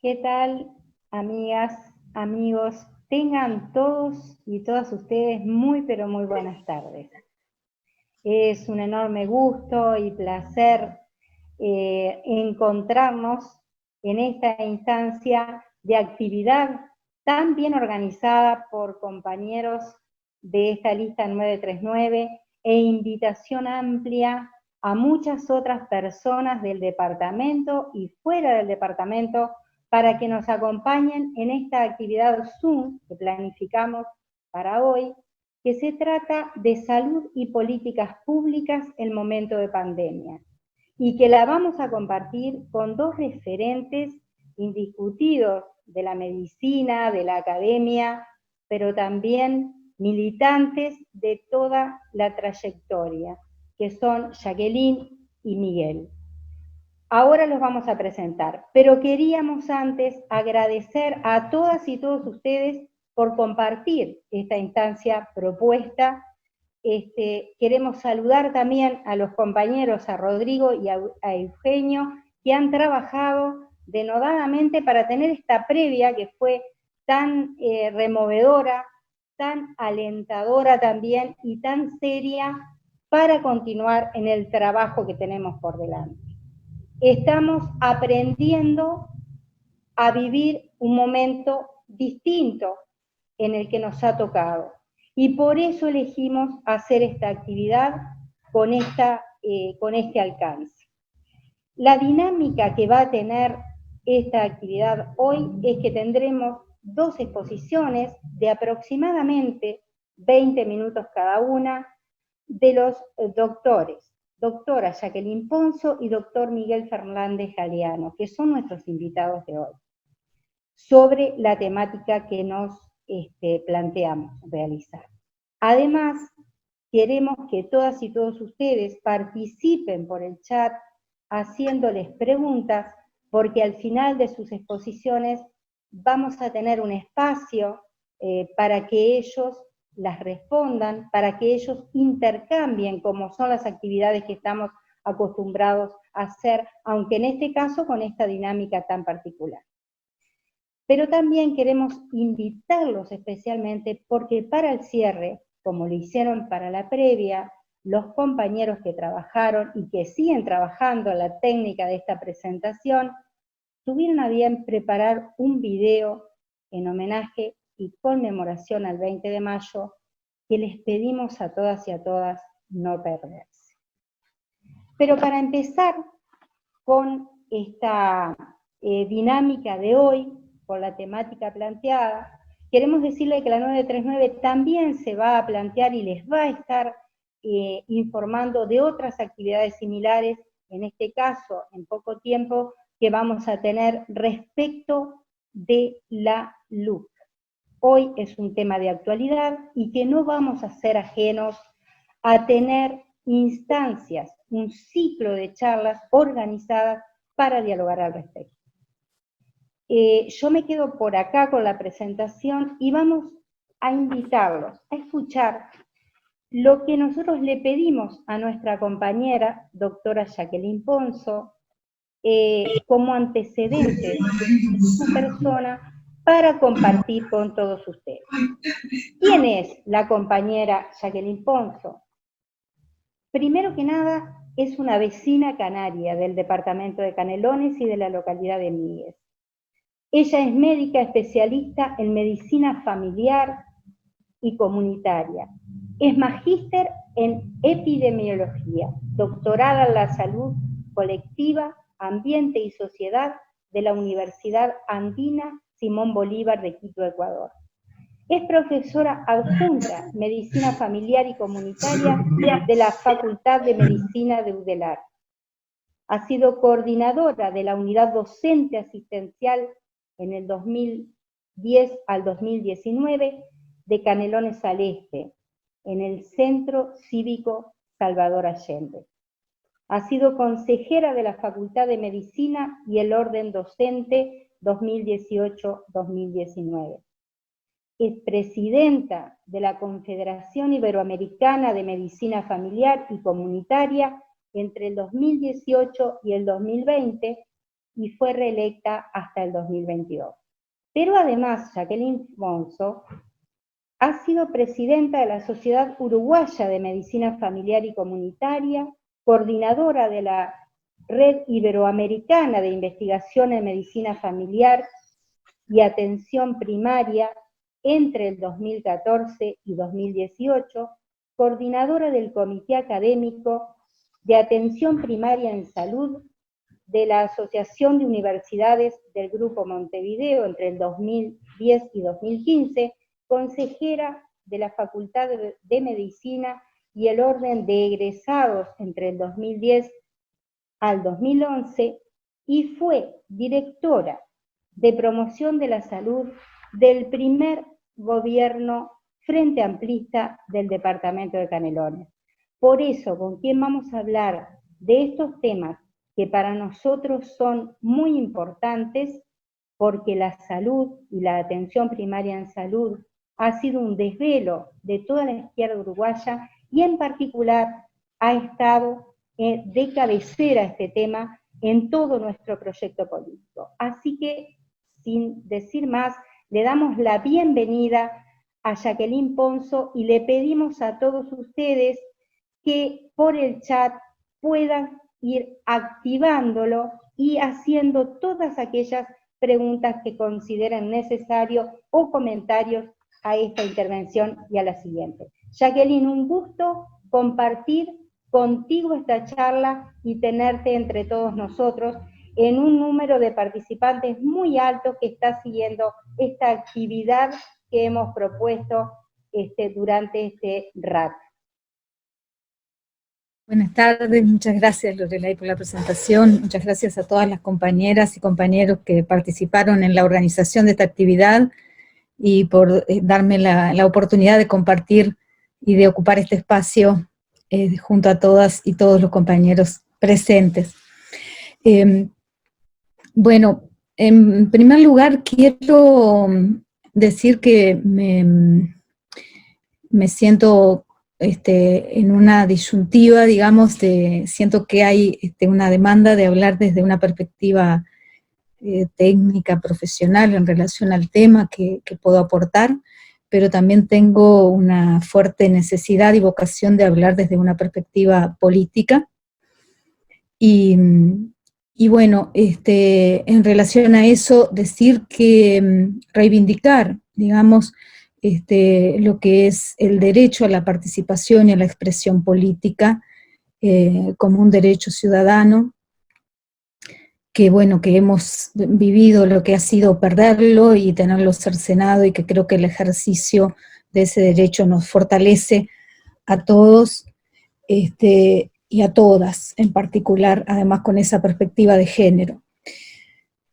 ¿Qué tal, amigas, amigos? Tengan todos y todas ustedes muy, pero muy buenas tardes. Es un enorme gusto y placer encontrarnos en esta instancia de actividad tan bien organizada por compañeros de esta lista 939 e invitación amplia a muchas otras personas del departamento y fuera del departamento para que nos acompañen en esta actividad Zoom que planificamos para hoy, que se trata de salud y políticas públicas en momento de pandemia, y que la vamos a compartir con dos referentes indiscutidos de la medicina, de la academia, pero también militantes de toda la trayectoria, que son Jacqueline y Miguel. Ahora los vamos a presentar, pero queríamos antes agradecer a todas y todos ustedes por compartir esta instancia propuesta. Queremos saludar también a los compañeros, a Rodrigo y a Eugenio, que han trabajado denodadamente para tener esta previa que fue tan removedora, tan alentadora también y tan seria para continuar en el trabajo que tenemos por delante. Estamos aprendiendo a vivir un momento distinto en el que nos ha tocado. Y por eso elegimos hacer esta actividad con este alcance. La dinámica que va a tener esta actividad hoy es que tendremos dos exposiciones de aproximadamente 20 minutos cada una de los doctora Jacqueline Ponzo y doctor Miguel Fernández Galeano, que son nuestros invitados de hoy, sobre la temática que nos planteamos realizar. Además, queremos que todas y todos ustedes participen por el chat haciéndoles preguntas, porque al final de sus exposiciones vamos a tener un espacio para que ellos las respondan, para que ellos intercambien, como son las actividades que estamos acostumbrados a hacer, aunque en este caso con esta dinámica tan particular. Pero también queremos invitarlos especialmente porque para el cierre, como lo hicieron para la previa, los compañeros que trabajaron y que siguen trabajando en la técnica de esta presentación, tuvieron a bien preparar un video en homenaje y conmemoración al 20 de mayo que les pedimos a todas y a todas no perderse. Pero para empezar con esta dinámica de hoy, por la temática planteada, queremos decirle que la 939 también se va a plantear y les va a estar informando de otras actividades similares, en este caso, en poco tiempo, que vamos a tener respecto de la LUC. Hoy es un tema de actualidad y que no vamos a ser ajenos a tener instancias, un ciclo de charlas organizadas para dialogar al respecto. Yo me quedo por acá con la presentación y vamos a invitarlos a escuchar lo que nosotros le pedimos a nuestra compañera, doctora Jacqueline Ponzo, como antecedente de su persona para compartir con todos ustedes. ¿Quién es la compañera Jacqueline Ponzo? Primero que nada, es una vecina canaria del departamento de Canelones y de la localidad de Míguez. Ella es médica especialista en medicina familiar y comunitaria. Es magíster en epidemiología, doctorada en la salud colectiva, ambiente y sociedad de la Universidad Andina Simón Bolívar de Quito, Ecuador. Es profesora adjunta en Medicina Familiar y Comunitaria de la Facultad de Medicina de UDELAR. Ha sido coordinadora de la Unidad Docente Asistencial en el 2010 al 2019 de Canelones al Este, en el Centro Cívico Salvador Allende. Ha sido consejera de la Facultad de Medicina y el Orden Docente 2018-2019. Es presidenta de la Confederación Iberoamericana de Medicina Familiar y Comunitaria entre el 2018 y el 2020 y fue reelecta hasta el 2022. Pero además, Jacqueline Ponzo ha sido presidenta de la Sociedad Uruguaya de Medicina Familiar y Comunitaria, coordinadora de la Red Iberoamericana de Investigación en Medicina Familiar y Atención Primaria entre el 2014 y 2018, coordinadora del Comité Académico de Atención Primaria en Salud de la Asociación de Universidades del Grupo Montevideo entre el 2010 y 2015, consejera de la Facultad de Medicina y el Orden de Egresados entre el 2010 al 2011, y fue directora de promoción de la salud del primer gobierno Frente Amplista del departamento de Canelones. Por eso, con quien vamos a hablar de estos temas que para nosotros son muy importantes, porque la salud y la atención primaria en salud ha sido un desvelo de toda la izquierda uruguaya, y en particular ha estado de cabecera este tema en todo nuestro proyecto político. Así que, sin decir más, le damos la bienvenida a Jacqueline Ponzo y le pedimos a todos ustedes que por el chat puedan ir activándolo y haciendo todas aquellas preguntas que consideren necesario o comentarios a esta intervención y a la siguiente. Jacqueline, un gusto compartir contigo esta charla y tenerte entre todos nosotros en un número de participantes muy alto que está siguiendo esta actividad que hemos propuesto durante este rato. Buenas tardes, muchas gracias Lorelai por la presentación, muchas gracias a todas las compañeras y compañeros que participaron en la organización de esta actividad y por darme la oportunidad de compartir y de ocupar este espacio junto a todas y todos los compañeros presentes. Bueno, en primer lugar quiero decir que me siento en una disyuntiva, digamos, siento que hay una demanda de hablar desde una perspectiva técnica, profesional en relación al tema que puedo aportar, pero también tengo una fuerte necesidad y vocación de hablar desde una perspectiva política. Y bueno, en relación a eso, decir que reivindicar, digamos, lo que es el derecho a la participación y a la expresión política como un derecho ciudadano, que bueno, que hemos vivido lo que ha sido perderlo y tenerlo cercenado, y que creo que el ejercicio de ese derecho nos fortalece a todos y a todas en particular, además con esa perspectiva de género.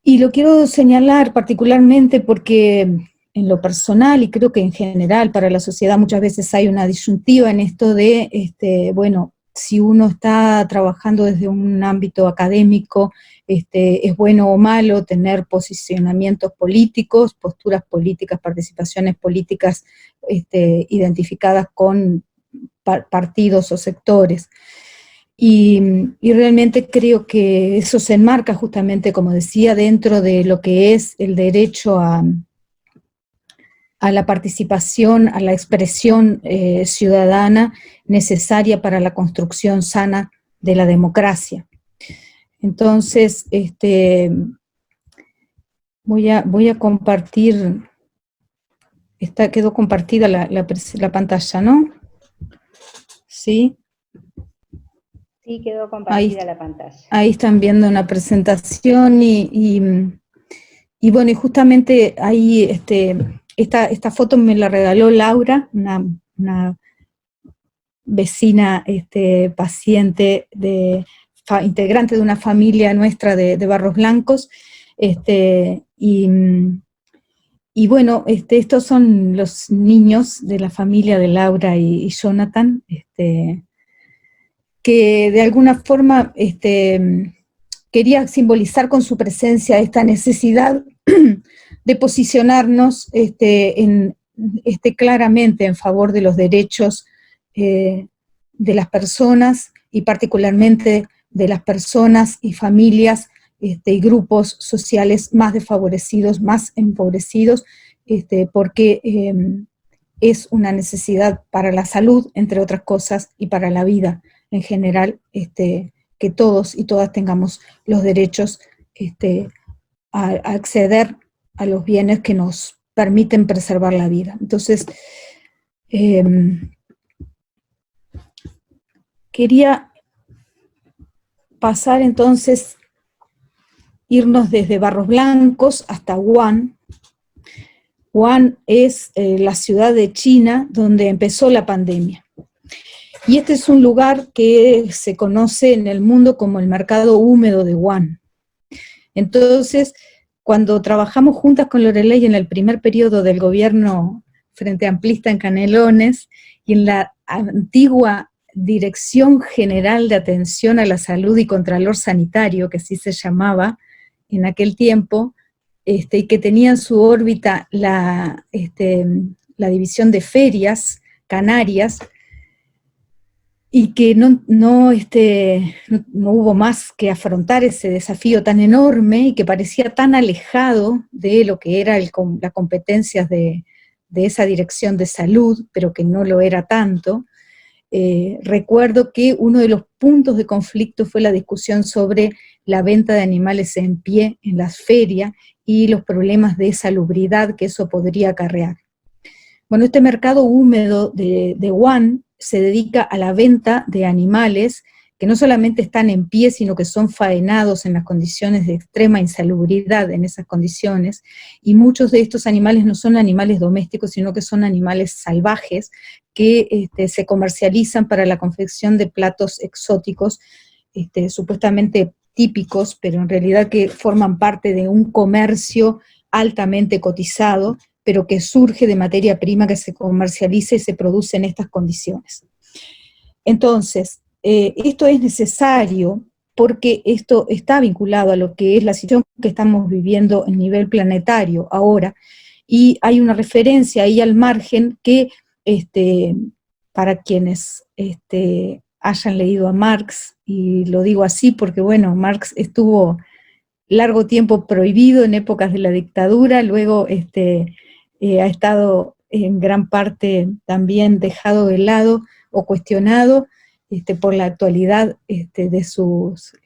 Y lo quiero señalar particularmente porque en lo personal, y creo que en general para la sociedad muchas veces hay una disyuntiva en esto de, bueno, si uno está trabajando desde un ámbito académico, es bueno o malo tener posicionamientos políticos, posturas políticas, participaciones políticas identificadas con partidos o sectores. Y realmente creo que eso se enmarca justamente, como decía, dentro de lo que es el derecho a la participación, a la expresión ciudadana necesaria para la construcción sana de la democracia. Entonces, voy a compartir, quedó compartida la pantalla, ¿no? ¿Sí? Sí, quedó compartida la pantalla. Ahí están viendo una presentación y bueno, y justamente ahí esta foto me la regaló Laura, una vecina paciente, integrante de una familia nuestra de Barros Blancos, y bueno, estos son los niños de la familia de Laura y Jonathan, que de alguna forma quería simbolizar con su presencia esta necesidad de posicionarnos claramente en favor de los derechos de las personas, y particularmente de las personas y familias y grupos sociales más desfavorecidos, más empobrecidos, porque es una necesidad para la salud, entre otras cosas, y para la vida en general, que todos y todas tengamos los derechos a acceder a los bienes que nos permiten preservar la vida. Entonces, quería pasar entonces, irnos desde Barros Blancos hasta Wuhan. Wuhan es la ciudad de China donde empezó la pandemia. Y este es un lugar que se conoce en el mundo como el mercado húmedo de Wuhan. Entonces, cuando trabajamos juntas con Loreley en el primer periodo del gobierno Frente Amplista en Canelones, y en la antigua Dirección General de Atención a la Salud y Contralor Sanitario, que así se llamaba en aquel tiempo, y que tenía en su órbita la división de ferias canarias, y que no hubo más que afrontar ese desafío tan enorme y que parecía tan alejado de lo que era las competencias de esa dirección de salud, pero que no lo era tanto. Recuerdo que uno de los puntos de conflicto fue la discusión sobre la venta de animales en pie en las ferias y los problemas de salubridad que eso podría acarrear. Bueno, este mercado húmedo de Wuhan se dedica a la venta de animales que no solamente están en pie, sino que son faenados en las condiciones de extrema insalubridad en esas condiciones, y muchos de estos animales no son animales domésticos, sino que son animales salvajes que se comercializan para la confección de platos exóticos, supuestamente típicos, pero en realidad que forman parte de un comercio altamente cotizado, pero que surge de materia prima que se comercializa y se produce en estas condiciones. Entonces, esto es necesario porque esto está vinculado a lo que es la situación que estamos viviendo a nivel planetario ahora, y hay una referencia ahí al margen que, para quienes hayan leído a Marx, y lo digo así porque, bueno, Marx estuvo largo tiempo prohibido en épocas de la dictadura, luego ha estado en gran parte también dejado de lado o cuestionado por la actualidad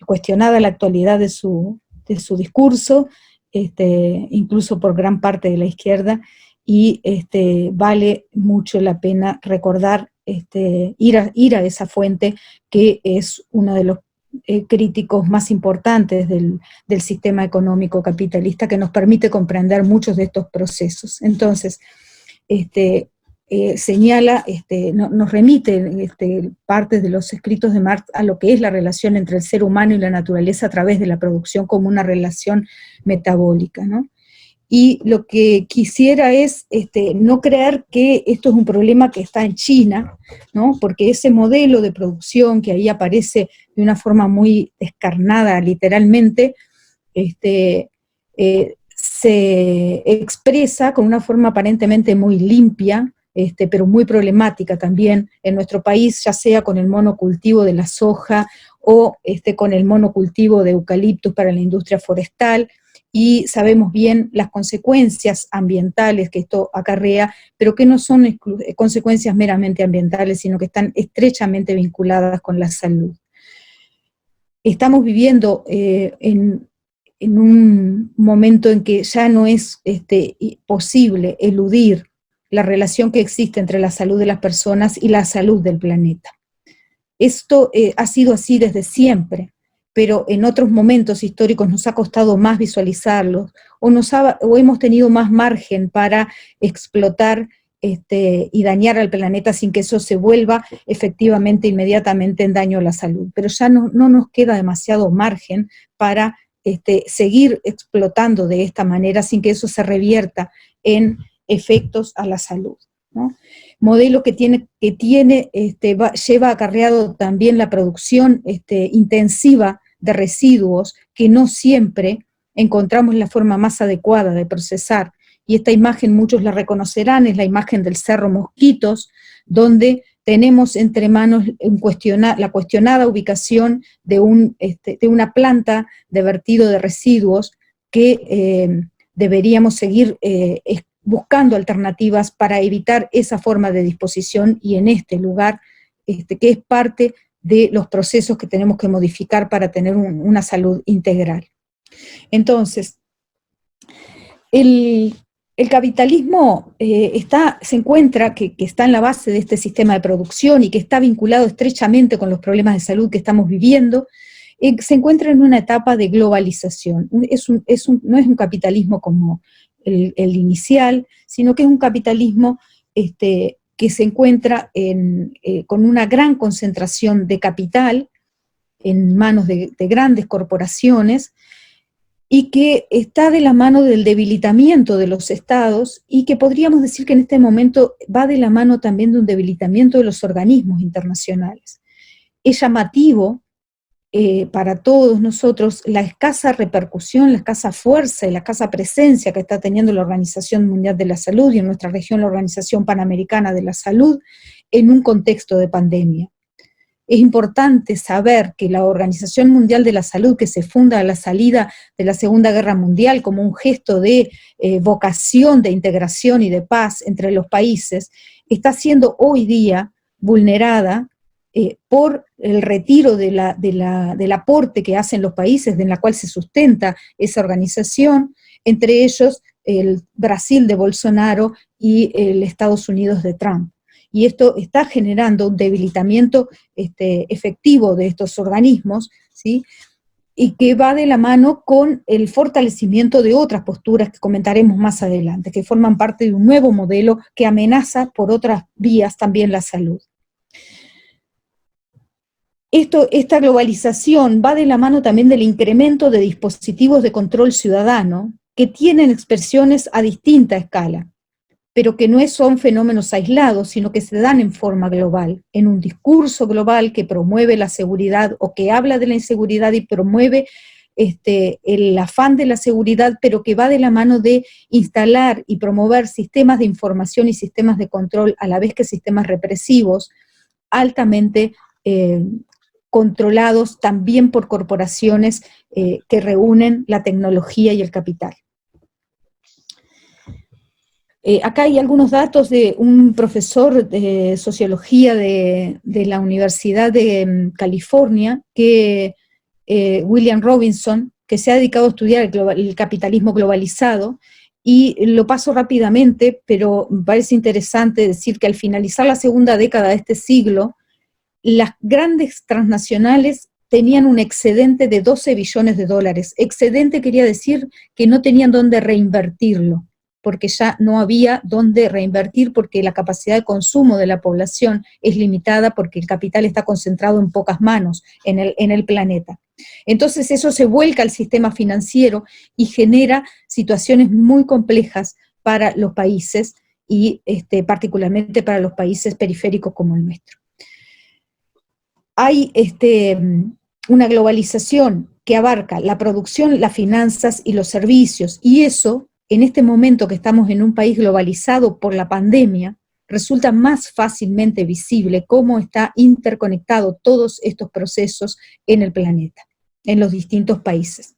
cuestionada la actualidad de su discurso, incluso por gran parte de la izquierda, y vale mucho la pena recordar, ir a esa fuente, que es uno de los críticos más importantes del sistema económico capitalista, que nos permite comprender muchos de estos procesos. Entonces, señala, nos remite partes de los escritos de Marx a lo que es la relación entre el ser humano y la naturaleza a través de la producción como una relación metabólica, ¿no? Y lo que quisiera es no creer que esto es un problema que está en China, ¿no? Porque ese modelo de producción que ahí aparece de una forma muy descarnada, literalmente, se expresa con una forma aparentemente muy limpia, pero muy problemática también en nuestro país, ya sea con el monocultivo de la soja o con el monocultivo de eucaliptus para la industria forestal, y sabemos bien las consecuencias ambientales que esto acarrea, pero que no son consecuencias meramente ambientales, sino que están estrechamente vinculadas con la salud. Estamos viviendo en un momento en que ya no es posible eludir la relación que existe entre la salud de las personas y la salud del planeta. Esto ha sido así desde siempre, pero en otros momentos históricos nos ha costado más visualizarlo, o hemos tenido más margen para explotar y dañar al planeta sin que eso se vuelva efectivamente inmediatamente en daño a la salud. Pero ya no nos queda demasiado margen para seguir explotando de esta manera sin que eso se revierta en efectos a la salud, ¿no? Modelo que lleva acarreado también la producción intensiva de residuos, que no siempre encontramos la forma más adecuada de procesar. Y esta imagen muchos la reconocerán, es la imagen del Cerro Mosquitos, donde tenemos entre manos la cuestionada ubicación de una planta de vertido de residuos que deberíamos seguir buscando alternativas para evitar esa forma de disposición, y en este lugar, que es parte de los procesos que tenemos que modificar para tener una salud integral. Entonces, el capitalismo se encuentra, que está en la base de este sistema de producción y que está vinculado estrechamente con los problemas de salud que estamos viviendo, se encuentra en una etapa de globalización. No es un capitalismo como el inicial, sino que es un capitalismo que se encuentra con una gran concentración de capital en manos de grandes corporaciones, y que está de la mano del debilitamiento de los estados, y que podríamos decir que en este momento va de la mano también de un debilitamiento de los organismos internacionales. Es llamativo para todos nosotros la escasa repercusión, la escasa fuerza y la escasa presencia que está teniendo la Organización Mundial de la Salud, y en nuestra región la Organización Panamericana de la Salud, en un contexto de pandemia. Es importante saber que la Organización Mundial de la Salud, que se funda a la salida de la Segunda Guerra Mundial como un gesto de vocación de integración y de paz entre los países, está siendo hoy día vulnerada por el retiro del aporte que hacen los países en la cual se sustenta esa organización, entre ellos el Brasil de Bolsonaro y el Estados Unidos de Trump. Y esto está generando un debilitamiento efectivo de estos organismos, ¿sí? Y que va de la mano con el fortalecimiento de otras posturas que comentaremos más adelante, que forman parte de un nuevo modelo que amenaza por otras vías también la salud. Esta globalización va de la mano también del incremento de dispositivos de control ciudadano que tienen expresiones a distinta escala, pero que no son fenómenos aislados, sino que se dan en forma global, en un discurso global que promueve la seguridad o que habla de la inseguridad y promueve el afán de la seguridad, pero que va de la mano de instalar y promover sistemas de información y sistemas de control, a la vez que sistemas represivos, altamente controlados también por corporaciones que reúnen la tecnología y el capital. Acá hay algunos datos de un profesor de sociología de la Universidad de California, William Robinson, que se ha dedicado a estudiar el capitalismo globalizado, y lo paso rápidamente, pero me parece interesante decir que al finalizar la segunda década de este siglo, las grandes transnacionales tenían un excedente de 12 billones de dólares. Excedente quería decir que no tenían dónde reinvertirlo, porque ya no había dónde reinvertir, porque la capacidad de consumo de la población es limitada, porque el capital está concentrado en pocas manos en el planeta. Entonces eso se vuelca al sistema financiero y genera situaciones muy complejas para los países, y particularmente para los países periféricos como el nuestro. Hay una globalización que abarca la producción, las finanzas y los servicios, y eso, en este momento que estamos en un país globalizado por la pandemia, resulta más fácilmente visible cómo está interconectado todos estos procesos en el planeta, en los distintos países.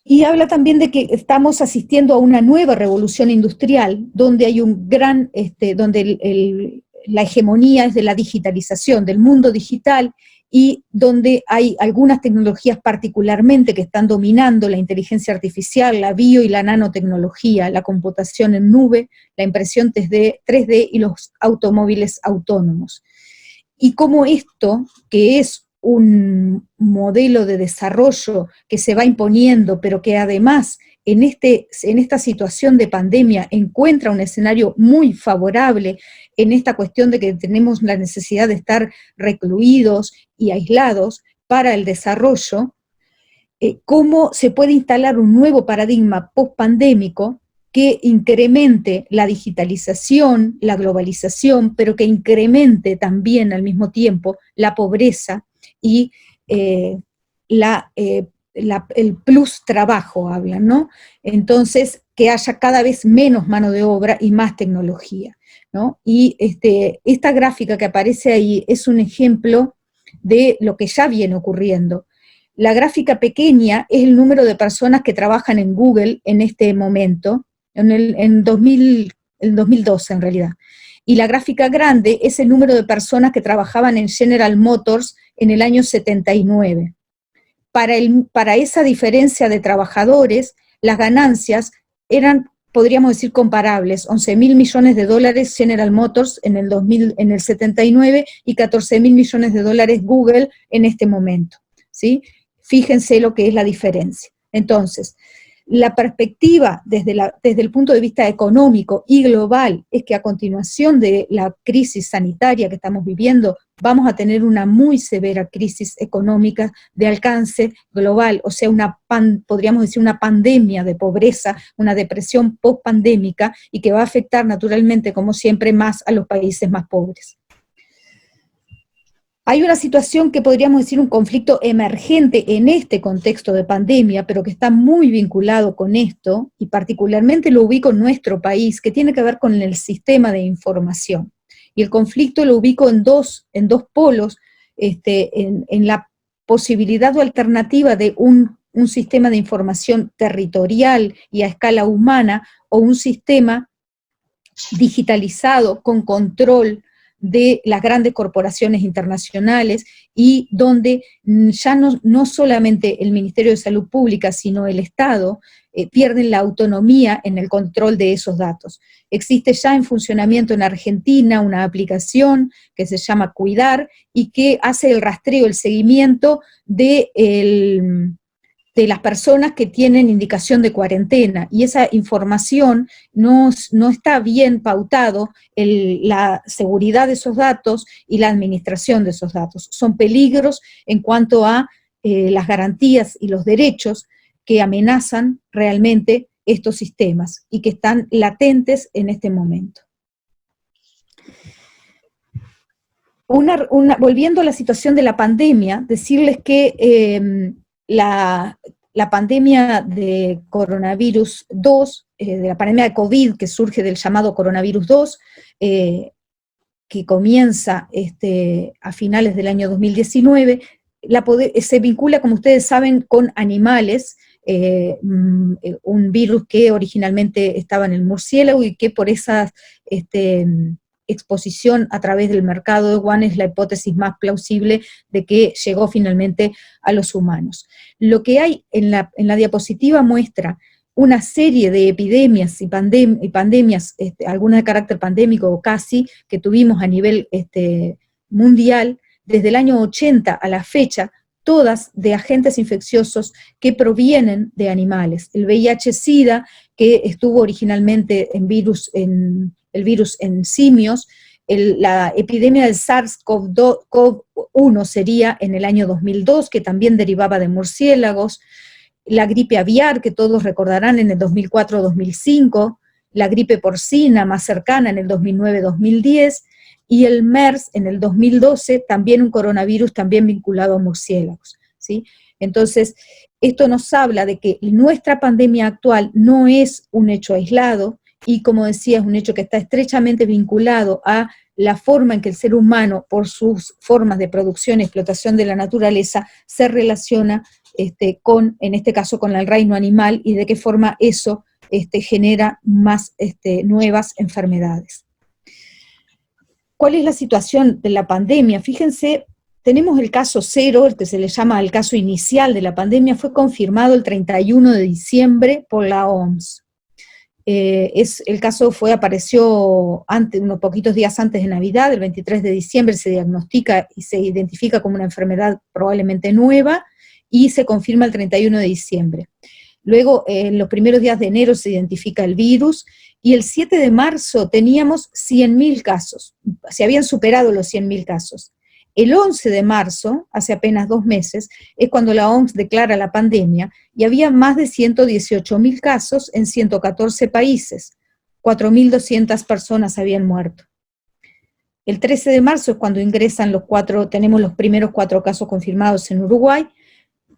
Y habla también de que estamos asistiendo a una nueva revolución industrial, donde hay un gran, donde la hegemonía es de la digitalización, del mundo digital, y donde hay algunas tecnologías particularmente que están dominando: la inteligencia artificial, la bio y la nanotecnología, la computación en nube, la impresión 3D y los automóviles autónomos. Y cómo esto, que es un modelo de desarrollo que se va imponiendo, pero que además en esta situación de pandemia encuentra un escenario muy favorable en esta cuestión de que tenemos la necesidad de estar recluidos y aislados para el desarrollo, cómo se puede instalar un nuevo paradigma post-pandémico que incremente la digitalización, la globalización, pero que incremente también al mismo tiempo la pobreza y el plus trabajo, hablan, ¿no? Entonces, que haya cada vez menos mano de obra y más tecnología. ¿no? Y esta gráfica que aparece ahí es un ejemplo de lo que ya viene ocurriendo. La gráfica pequeña es el número de personas que trabajan en Google en este momento, en 2012 en realidad. Y la gráfica grande es el número de personas que trabajaban en General Motors en el año 79. Para esa diferencia de trabajadores, las ganancias eran, podríamos decir, comparables: 11.000 millones de dólares General Motors en el 79 y 14.000 millones de dólares Google en este momento, ¿sí? Fíjense lo que es la diferencia. Entonces, la perspectiva desde el punto de vista económico y global es que a continuación de la crisis sanitaria que estamos viviendo, vamos a tener una muy severa crisis económica de alcance global, o sea, podríamos decir una pandemia de pobreza, una depresión post-pandémica, y que va a afectar naturalmente, como siempre, más a los países más pobres. Hay una situación que podríamos decir un conflicto emergente en este contexto de pandemia, pero que está muy vinculado con esto, y particularmente lo ubico en nuestro país, que tiene que ver con el sistema de información. Y el conflicto lo ubico en dos polos, en la posibilidad o alternativa de un sistema de información territorial y a escala humana, o un sistema digitalizado con control de las grandes corporaciones internacionales, y donde ya no solamente el Ministerio de Salud Pública, sino el Estado, pierden la autonomía en el control de esos datos. Existe ya en funcionamiento en Argentina una aplicación que se llama Cuidar, y que hace el rastreo, el seguimiento de las personas que tienen indicación de cuarentena, y esa información no está bien pautado la seguridad de esos datos y la administración de esos datos. Son peligros en cuanto a las garantías y los derechos que amenazan realmente estos sistemas y que están latentes en este momento. Volviendo a la situación de la pandemia, decirles que la pandemia de coronavirus 2, de la pandemia de COVID, que surge del llamado coronavirus 2, que comienza a finales del año 2019, se vincula, como ustedes saben, con animales, un virus que originalmente estaba en el murciélago y que por esa exposición a través del mercado de Wuhan es la hipótesis más plausible de que llegó finalmente a los humanos. Lo que hay en la diapositiva muestra una serie de epidemias y pandemias, algunas de carácter pandémico o casi, que tuvimos a nivel mundial desde el año 80 a la fecha, todas de agentes infecciosos que provienen de animales. El VIH-Sida, que estuvo originalmente el virus en simios, la epidemia del SARS-CoV-1 sería en el año 2002, que también derivaba de murciélagos, la gripe aviar, que todos recordarán, en el 2004-2005, la gripe porcina más cercana en el 2009-2010, y el MERS en el 2012, también un coronavirus también vinculado a murciélagos, ¿sí? Entonces, esto nos habla de que nuestra pandemia actual no es un hecho aislado, y como decía, es un hecho que está estrechamente vinculado a la forma en que el ser humano, por sus formas de producción y explotación de la naturaleza, se relaciona en este caso con el reino animal, y de qué forma eso genera más nuevas enfermedades. ¿Cuál es la situación de la pandemia? Fíjense, tenemos el caso cero, el que se le llama el caso inicial de la pandemia, fue confirmado el 31 de diciembre por la OMS. El caso apareció unos poquitos días antes de Navidad, el 23 de diciembre se diagnostica y se identifica como una enfermedad probablemente nueva, y se confirma el 31 de diciembre. Luego, en los primeros días de enero se identifica el virus, y el 7 de marzo teníamos 100.000 casos, se habían superado los 100.000 casos. El 11 de marzo, hace apenas 2 meses, es cuando la OMS declara la pandemia, y había más de 118.000 casos en 114 países, 4.200 personas habían muerto. El 13 de marzo es cuando ingresan tenemos los primeros 4 casos confirmados en Uruguay,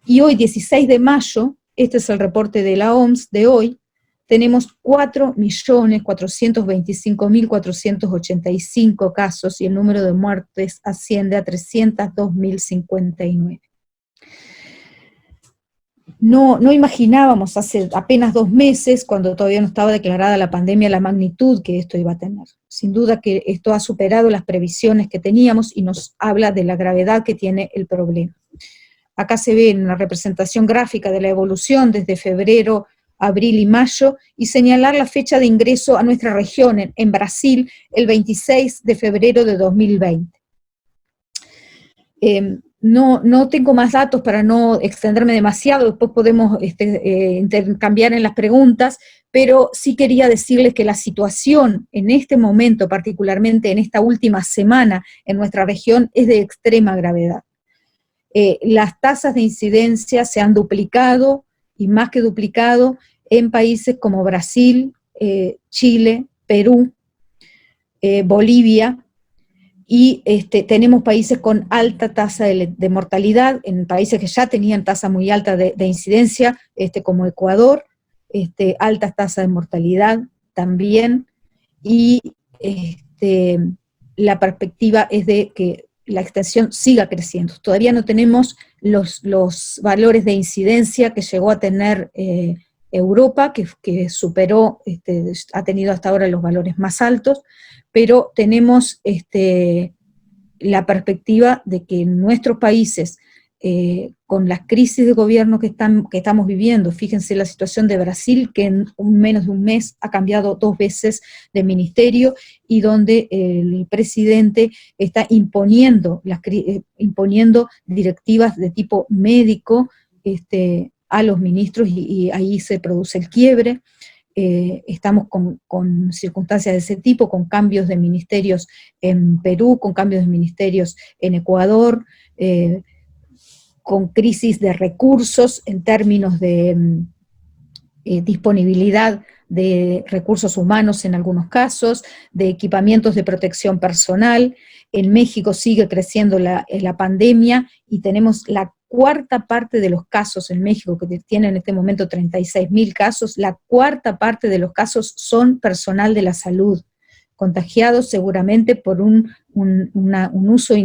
y hoy, 16 de mayo, este es el reporte de la OMS de hoy, tenemos 4.425.485 casos y el número de muertes asciende a 302.059. No imaginábamos hace apenas 2 meses, cuando todavía no estaba declarada la pandemia, la magnitud que esto iba a tener. Sin duda que esto ha superado las previsiones que teníamos y nos habla de la gravedad que tiene el problema. Acá se ve una representación gráfica de la evolución desde febrero, abril y mayo, y señalar la fecha de ingreso a nuestra región, en Brasil, el 26 de febrero de 2020. No tengo más datos para no extenderme demasiado, después podemos intercambiar en las preguntas, pero sí quería decirles que la situación en este momento, particularmente en esta última semana en nuestra región, es de extrema gravedad. Las tasas de incidencia se han duplicado, y más que duplicado, en países como Brasil, Chile, Perú, Bolivia, y tenemos países con alta tasa de mortalidad, en países que ya tenían tasa muy alta de incidencia, como Ecuador, altas tasas de mortalidad también, y la perspectiva es de que la extensión siga creciendo. Todavía no tenemos los valores de incidencia que llegó a tener Europa, que superó, ha tenido hasta ahora los valores más altos, pero tenemos la perspectiva de que en nuestros países, con las crisis de gobierno que estamos viviendo, fíjense la situación de Brasil, que en menos de un mes ha cambiado 2 veces de ministerio, y donde el presidente está imponiendo directivas de tipo médico a los ministros, y ahí se produce el quiebre. Estamos con circunstancias de ese tipo, con cambios de ministerios en Perú, con cambios de ministerios en Ecuador, con crisis de recursos en términos de disponibilidad de recursos humanos en algunos casos, de equipamientos de protección personal. En México sigue creciendo la pandemia, y tenemos la 1/4 parte de los casos en México, que tiene en este momento 36.000 casos, la 1/4 parte de los casos son personal de la salud, contagiados seguramente por un uso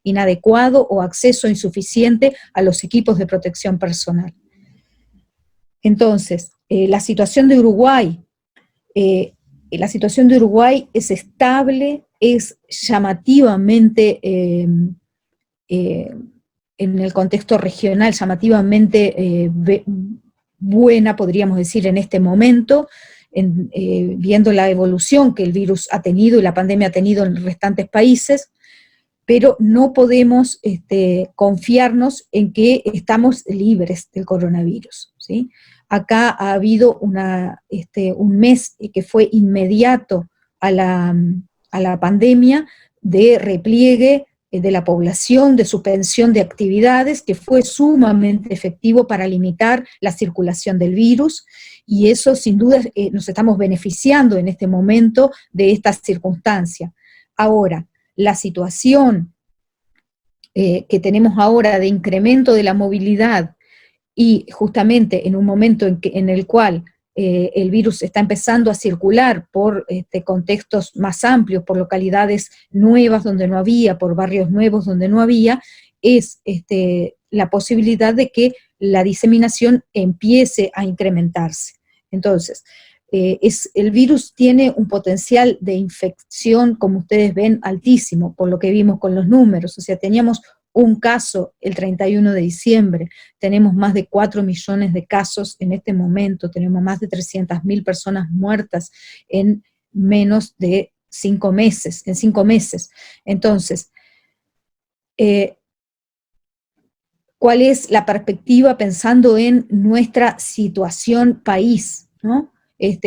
inadecuado o acceso insuficiente a los equipos de protección personal. Entonces, la situación de Uruguay es estable, es llamativamente, en el contexto regional, llamativamente buena, podríamos decir, en este momento, viendo la evolución que el virus ha tenido y la pandemia ha tenido en restantes países, pero no podemos confiarnos en que estamos libres del coronavirus, ¿sí? Acá ha habido un mes que fue inmediato a la pandemia, de repliegue de la población, de suspensión de actividades, que fue sumamente efectivo para limitar la circulación del virus, y eso sin duda nos estamos beneficiando en este momento de esta circunstancia. Ahora, la situación que tenemos ahora de incremento de la movilidad, y justamente en un momento en el cual el virus está empezando a circular por contextos más amplios, por localidades nuevas donde no había, por barrios nuevos donde no había, es la posibilidad de que la diseminación empiece a incrementarse. Entonces, el virus tiene un potencial de infección, como ustedes ven, altísimo, por lo que vimos con los números. O sea, teníamos un caso el 31 de diciembre, tenemos más de 4 millones de casos en este momento, tenemos más de 300.000 personas muertas en menos de 5 meses, en 5 meses. Entonces, ¿cuál es la perspectiva pensando en nuestra situación país, ¿no?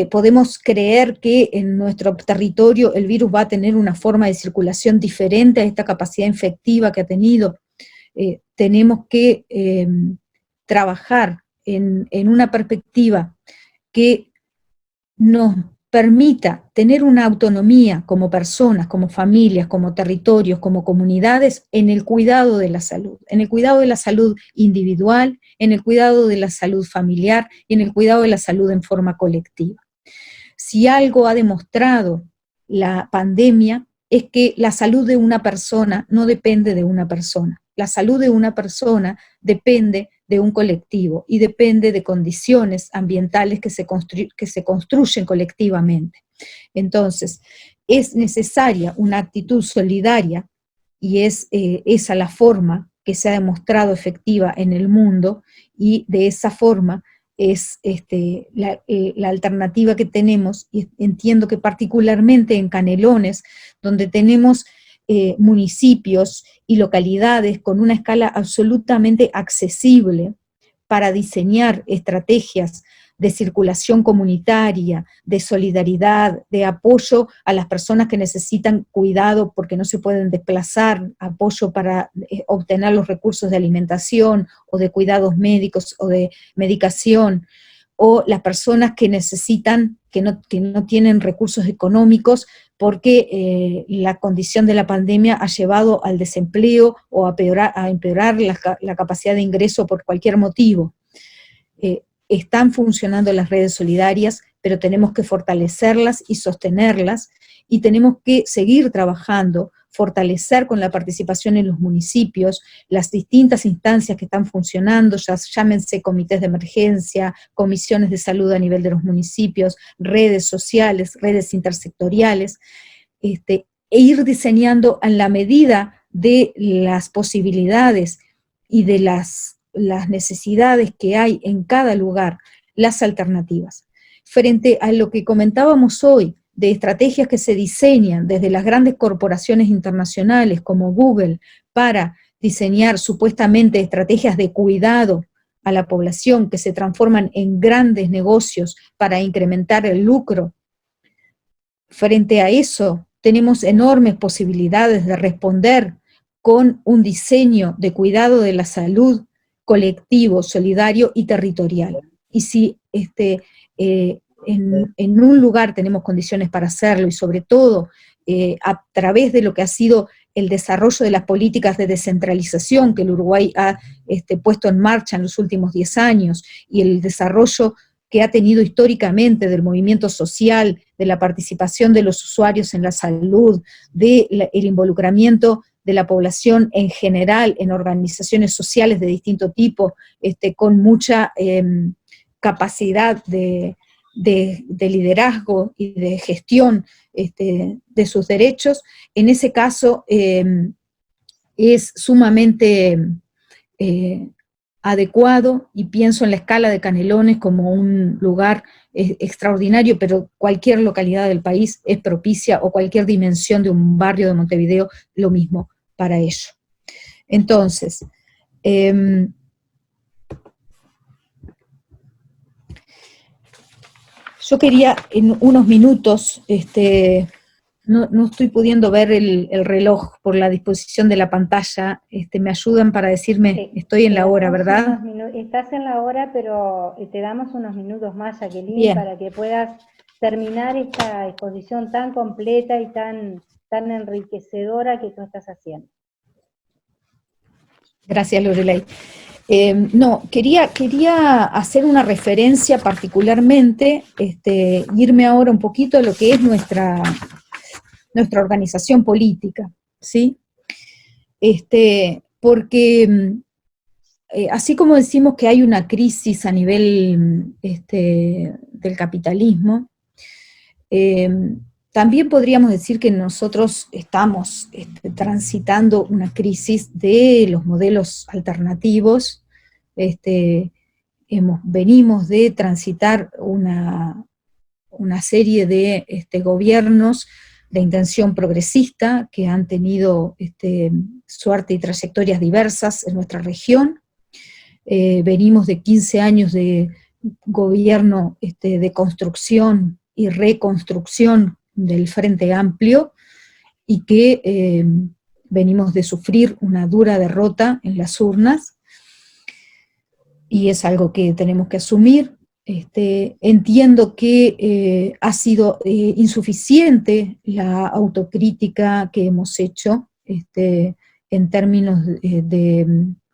Podemos creer que en nuestro territorio el virus va a tener una forma de circulación diferente a esta capacidad infectiva que ha tenido. Tenemos que trabajar en una perspectiva que nos permita tener una autonomía como personas, como familias, como territorios, como comunidades, en el cuidado de la salud individual, en el cuidado de la salud familiar y en el cuidado de la salud en forma colectiva. Si algo ha demostrado la pandemia es que la salud de una persona no depende de una persona. La salud de una persona depende de un colectivo y depende de condiciones ambientales que se construyen colectivamente. Entonces, es necesaria una actitud solidaria y es esa la forma que se ha demostrado efectiva en el mundo, y de esa forma es la alternativa que tenemos, y entiendo que particularmente en Canelones, donde tenemos municipios y localidades con una escala absolutamente accesible para diseñar estrategias de circulación comunitaria, de solidaridad, de apoyo a las personas que necesitan cuidado porque no se pueden desplazar, apoyo para obtener los recursos de alimentación o de cuidados médicos o de medicación, o las personas que necesitan, que no tienen recursos económicos porque la condición de la pandemia ha llevado al desempleo o a empeorar la capacidad de ingreso por cualquier motivo. Están funcionando las redes solidarias, pero tenemos que fortalecerlas y sostenerlas, y tenemos que seguir trabajando, fortalecer con la participación en los municipios las distintas instancias que están funcionando, ya llámense comités de emergencia, comisiones de salud a nivel de los municipios, redes sociales, redes intersectoriales, e ir diseñando en la medida de las posibilidades y de las necesidades que hay en cada lugar, las alternativas. Frente a lo que comentábamos hoy, de estrategias que se diseñan desde las grandes corporaciones internacionales como Google para diseñar supuestamente estrategias de cuidado a la población que se transforman en grandes negocios para incrementar el lucro, frente a eso tenemos enormes posibilidades de responder con un diseño de cuidado de la salud colectivo, solidario y territorial. Y si en un lugar tenemos condiciones para hacerlo, y sobre todo a través de lo que ha sido el desarrollo de las políticas de descentralización que el Uruguay ha puesto en marcha en los últimos 10 años, y el desarrollo que ha tenido históricamente del movimiento social, de la participación de los usuarios en la salud, del involucramiento de la población en general en organizaciones sociales de distinto tipo, con mucha capacidad de liderazgo y de gestión de sus derechos. En ese caso es sumamente adecuado, y pienso en la escala de Canelones como un lugar extraordinario, pero cualquier localidad del país es propicia, o cualquier dimensión de un barrio de Montevideo, lo mismo para ello. Entonces, yo quería en unos minutos, no estoy pudiendo ver el reloj por la disposición de la pantalla, me ayudan para decirme, sí, estoy en la hora, ¿verdad? Estás en la hora, pero te damos unos minutos más, Jacqueline, bien, para que puedas terminar esta exposición tan completa y tan enriquecedora que tú estás haciendo. Gracias, Lorelei. No, quería hacer una referencia particularmente, irme ahora un poquito a lo que es nuestra organización política, ¿sí? Porque así como decimos que hay una crisis a nivel del capitalismo, también podríamos decir que nosotros estamos transitando una crisis de los modelos alternativos. Venimos de transitar una serie de gobiernos de intención progresista que han tenido suerte y trayectorias diversas en nuestra región. Venimos de 15 años de gobierno de construcción y reconstrucción del Frente Amplio, y que venimos de sufrir una dura derrota en las urnas, y es algo que tenemos que asumir. entiendo que ha sido insuficiente la autocrítica que hemos hecho en términos de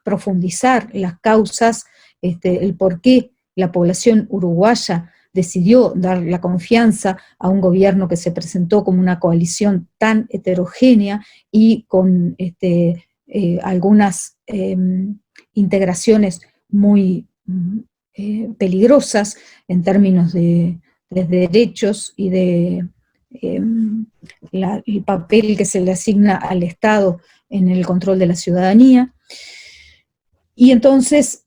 profundizar las causas, el por qué la población uruguaya decidió dar la confianza a un gobierno que se presentó como una coalición tan heterogénea y con algunas integraciones muy peligrosas en términos de derechos y de el papel que se le asigna al Estado en el control de la ciudadanía. Y entonces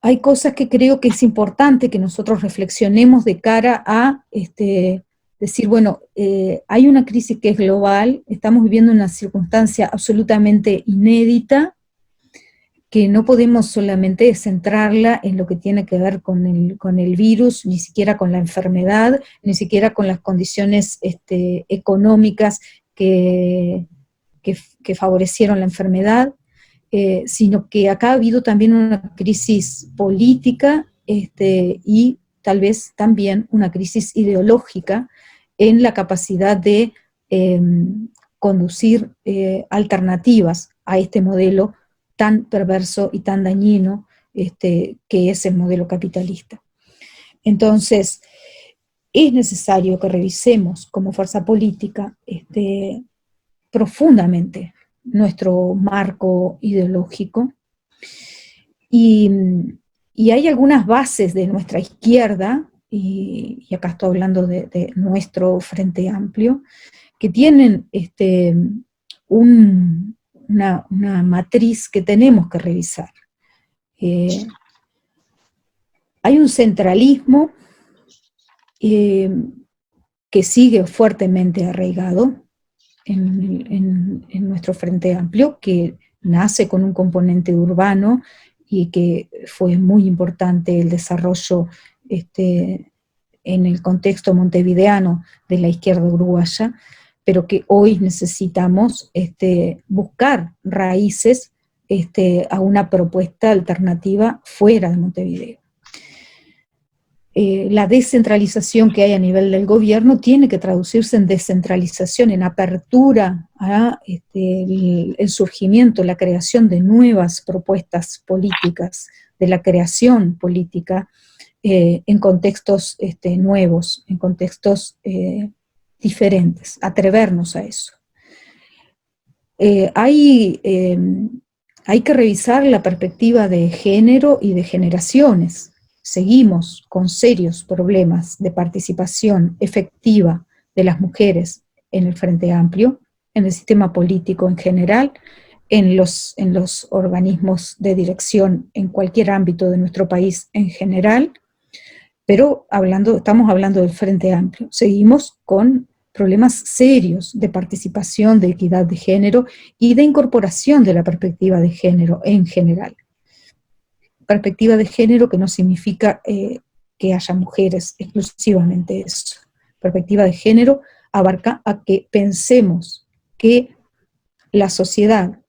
hay cosas que creo que es importante que nosotros reflexionemos de cara a decir, bueno, hay una crisis que es global, estamos viviendo una circunstancia absolutamente inédita, que no podemos solamente centrarla en lo que tiene que ver con el virus, ni siquiera con la enfermedad, ni siquiera con las condiciones económicas que favorecieron la enfermedad, sino que acá ha habido también una crisis política y tal vez también una crisis ideológica en la capacidad de conducir alternativas a este modelo tan perverso y tan dañino que es el modelo capitalista. Entonces, es necesario que revisemos como fuerza política profundamente nuestro marco ideológico y hay algunas bases de nuestra izquierda, y acá estoy hablando de nuestro Frente Amplio, que tienen una matriz que tenemos que revisar. Hay un centralismo que sigue fuertemente arraigado en nuestro Frente Amplio, que nace con un componente urbano y que fue muy importante el desarrollo en el contexto montevideano de la izquierda uruguaya, pero que hoy necesitamos buscar raíces a una propuesta alternativa fuera de Montevideo. La descentralización que hay a nivel del gobierno tiene que traducirse en descentralización, en apertura a el surgimiento, la creación de nuevas propuestas políticas, de la creación política en contextos nuevos, en contextos diferentes, atrevernos a eso. Hay que revisar la perspectiva de género y de generaciones. Seguimos con serios problemas de participación efectiva de las mujeres en el Frente Amplio, en el sistema político en general, en los organismos de dirección en cualquier ámbito de nuestro país en general, pero estamos hablando del Frente Amplio. Seguimos con problemas serios de participación, de equidad de género y de incorporación de la perspectiva de género en general. Perspectiva de género que no significa que haya mujeres, exclusivamente eso. Perspectiva de género abarca a que pensemos que la sociedad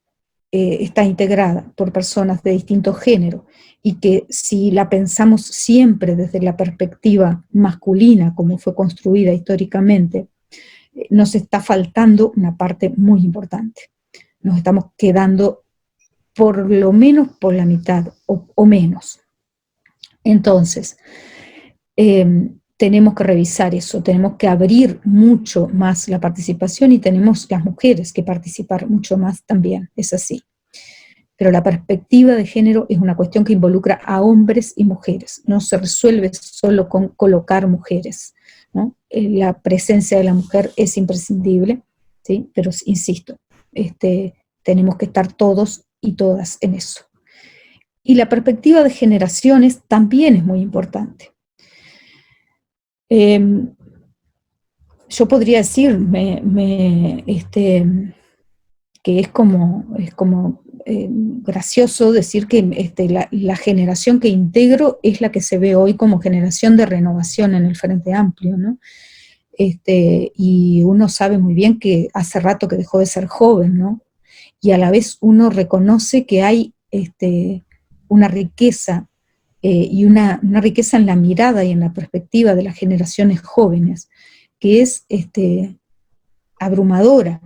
está integrada por personas de distinto género y que si la pensamos siempre desde la perspectiva masculina, como fue construida históricamente, nos está faltando una parte muy importante. Nos estamos quedando por lo menos por la mitad o menos. Entonces, tenemos que revisar eso, tenemos que abrir mucho más la participación y tenemos las mujeres que participar mucho más también, es así. Pero la perspectiva de género es una cuestión que involucra a hombres y mujeres, no se resuelve solo con colocar mujeres, ¿no? La presencia de la mujer es imprescindible, ¿sí? Pero insisto, tenemos que estar todos y todas en eso. Y la perspectiva de generaciones también es muy importante. Yo podría decir que es como gracioso decir que la generación que integro es la que se ve hoy como generación de renovación en el Frente Amplio, ¿no? Y uno sabe muy bien que hace rato que dejó de ser joven, ¿no? Y a la vez uno reconoce que hay una riqueza y una riqueza en la mirada y en la perspectiva de las generaciones jóvenes, que es abrumadora,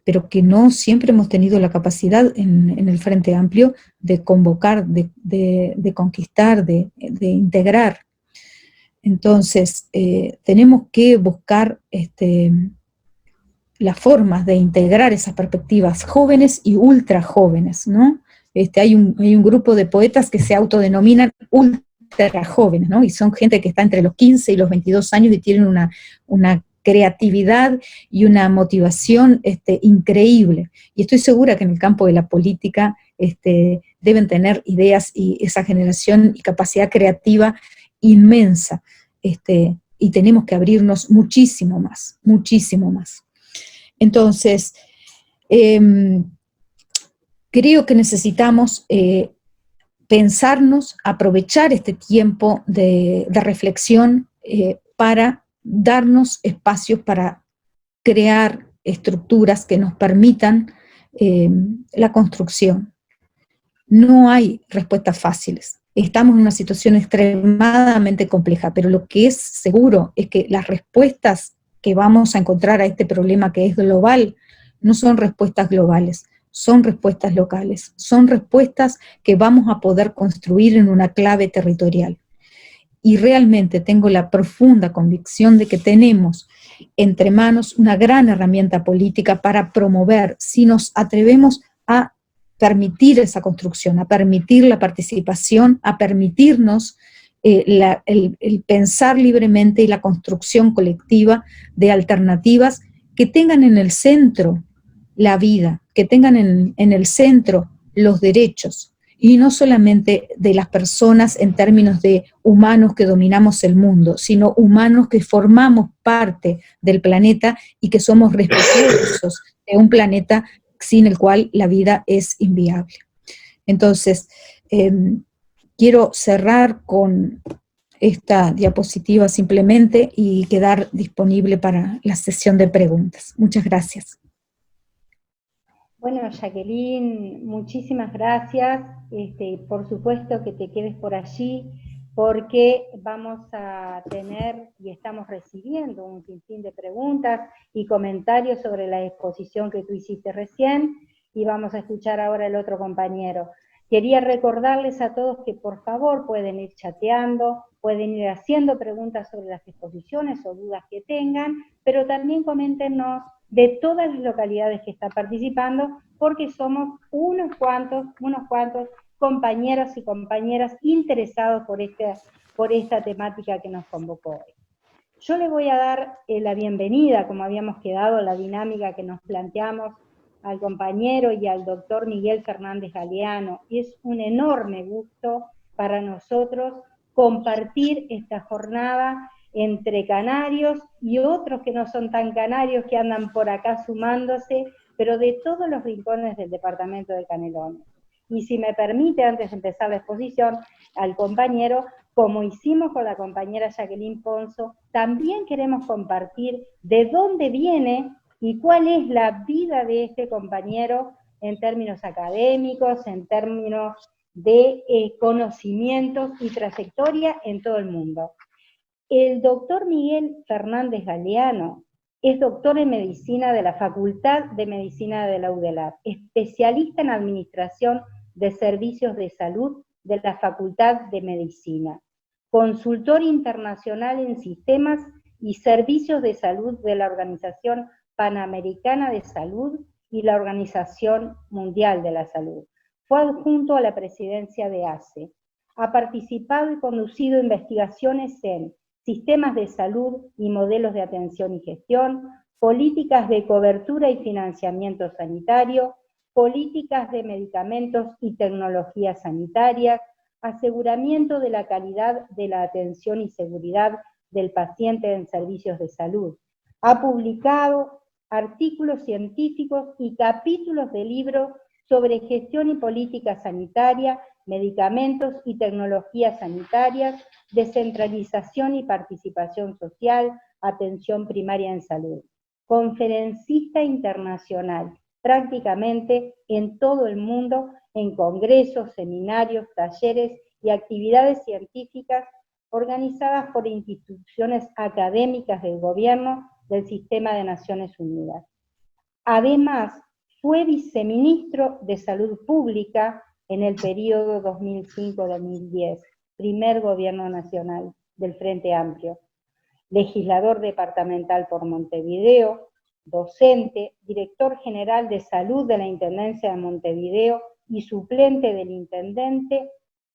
pero que no siempre hemos tenido la capacidad en el Frente Amplio de convocar, de conquistar, de integrar. Entonces, tenemos que buscar las formas de integrar esas perspectivas jóvenes y ultra jóvenes, ¿no? Hay un grupo de poetas que se autodenominan ultra jóvenes, ¿no? Y son gente que está entre los 15 y los 22 años y tienen una creatividad y una motivación increíble. Y estoy segura que en el campo de la política deben tener ideas y esa generación y capacidad creativa inmensa. Y tenemos que abrirnos muchísimo más, muchísimo más. Entonces, creo que necesitamos pensarnos, aprovechar este tiempo de reflexión para darnos espacios para crear estructuras que nos permitan la construcción. No hay respuestas fáciles. Estamos en una situación extremadamente compleja, pero lo que es seguro es que las respuestas que vamos a encontrar a este problema que es global no son respuestas globales, son respuestas locales, son respuestas que vamos a poder construir en una clave territorial. Y realmente tengo la profunda convicción de que tenemos entre manos una gran herramienta política para promover, si nos atrevemos a permitir esa construcción, a permitir la participación, a permitirnos el pensar libremente y la construcción colectiva de alternativas que tengan en el centro la vida, que tengan en el centro los derechos, y no solamente de las personas en términos de humanos que dominamos el mundo, sino humanos que formamos parte del planeta y que somos respetuosos de un planeta sin el cual la vida es inviable. Entonces, quiero cerrar con esta diapositiva simplemente y quedar disponible para la sesión de preguntas. Muchas gracias. Bueno, Jacqueline, muchísimas gracias. Por supuesto que te quedes por allí, porque vamos a tener y estamos recibiendo un sinfín de preguntas y comentarios sobre la exposición que tú hiciste recién, y vamos a escuchar ahora el otro compañero. Quería recordarles a todos que por favor pueden ir chateando, pueden ir haciendo preguntas sobre las exposiciones o dudas que tengan, pero también coméntenos de todas las localidades que están participando, porque somos unos cuantos compañeros y compañeras interesados por esta temática que nos convocó hoy. Yo le voy a dar la bienvenida, como habíamos quedado, la dinámica que nos planteamos al compañero y al doctor Miguel Fernández Galeano. Y es un enorme gusto para nosotros compartir esta jornada entre canarios y otros que no son tan canarios, que andan por acá sumándose, pero de todos los rincones del departamento de Canelones. Y si me permite, antes de empezar la exposición, al compañero, como hicimos con la compañera Jacqueline Ponzo, también queremos compartir de dónde viene y cuál es la vida de este compañero en términos académicos, en términos de conocimientos y trayectoria en todo el mundo. El doctor Miguel Fernández Galeano es doctor en medicina de la Facultad de Medicina de la UDELAR, especialista en administración de servicios de salud de la Facultad de Medicina, consultor internacional en sistemas y servicios de salud de la Organización Panamericana de Salud y la Organización Mundial de la Salud. Fue adjunto a la presidencia de ACE. Ha participado y conducido investigaciones en sistemas de salud y modelos de atención y gestión, políticas de cobertura y financiamiento sanitario, políticas de medicamentos y tecnologías sanitarias, aseguramiento de la calidad de la atención y seguridad del paciente en servicios de salud. Ha publicado artículos científicos y capítulos de libros sobre gestión y política sanitaria, medicamentos y tecnologías sanitarias, descentralización y participación social, atención primaria en salud. Conferencista internacional, prácticamente en todo el mundo, en congresos, seminarios, talleres y actividades científicas organizadas por instituciones académicas del gobierno del Sistema de Naciones Unidas. Además, fue viceministro de Salud Pública en el periodo 2005-2010, primer gobierno nacional del Frente Amplio, legislador departamental por Montevideo, docente, director general de salud de la Intendencia de Montevideo y suplente del intendente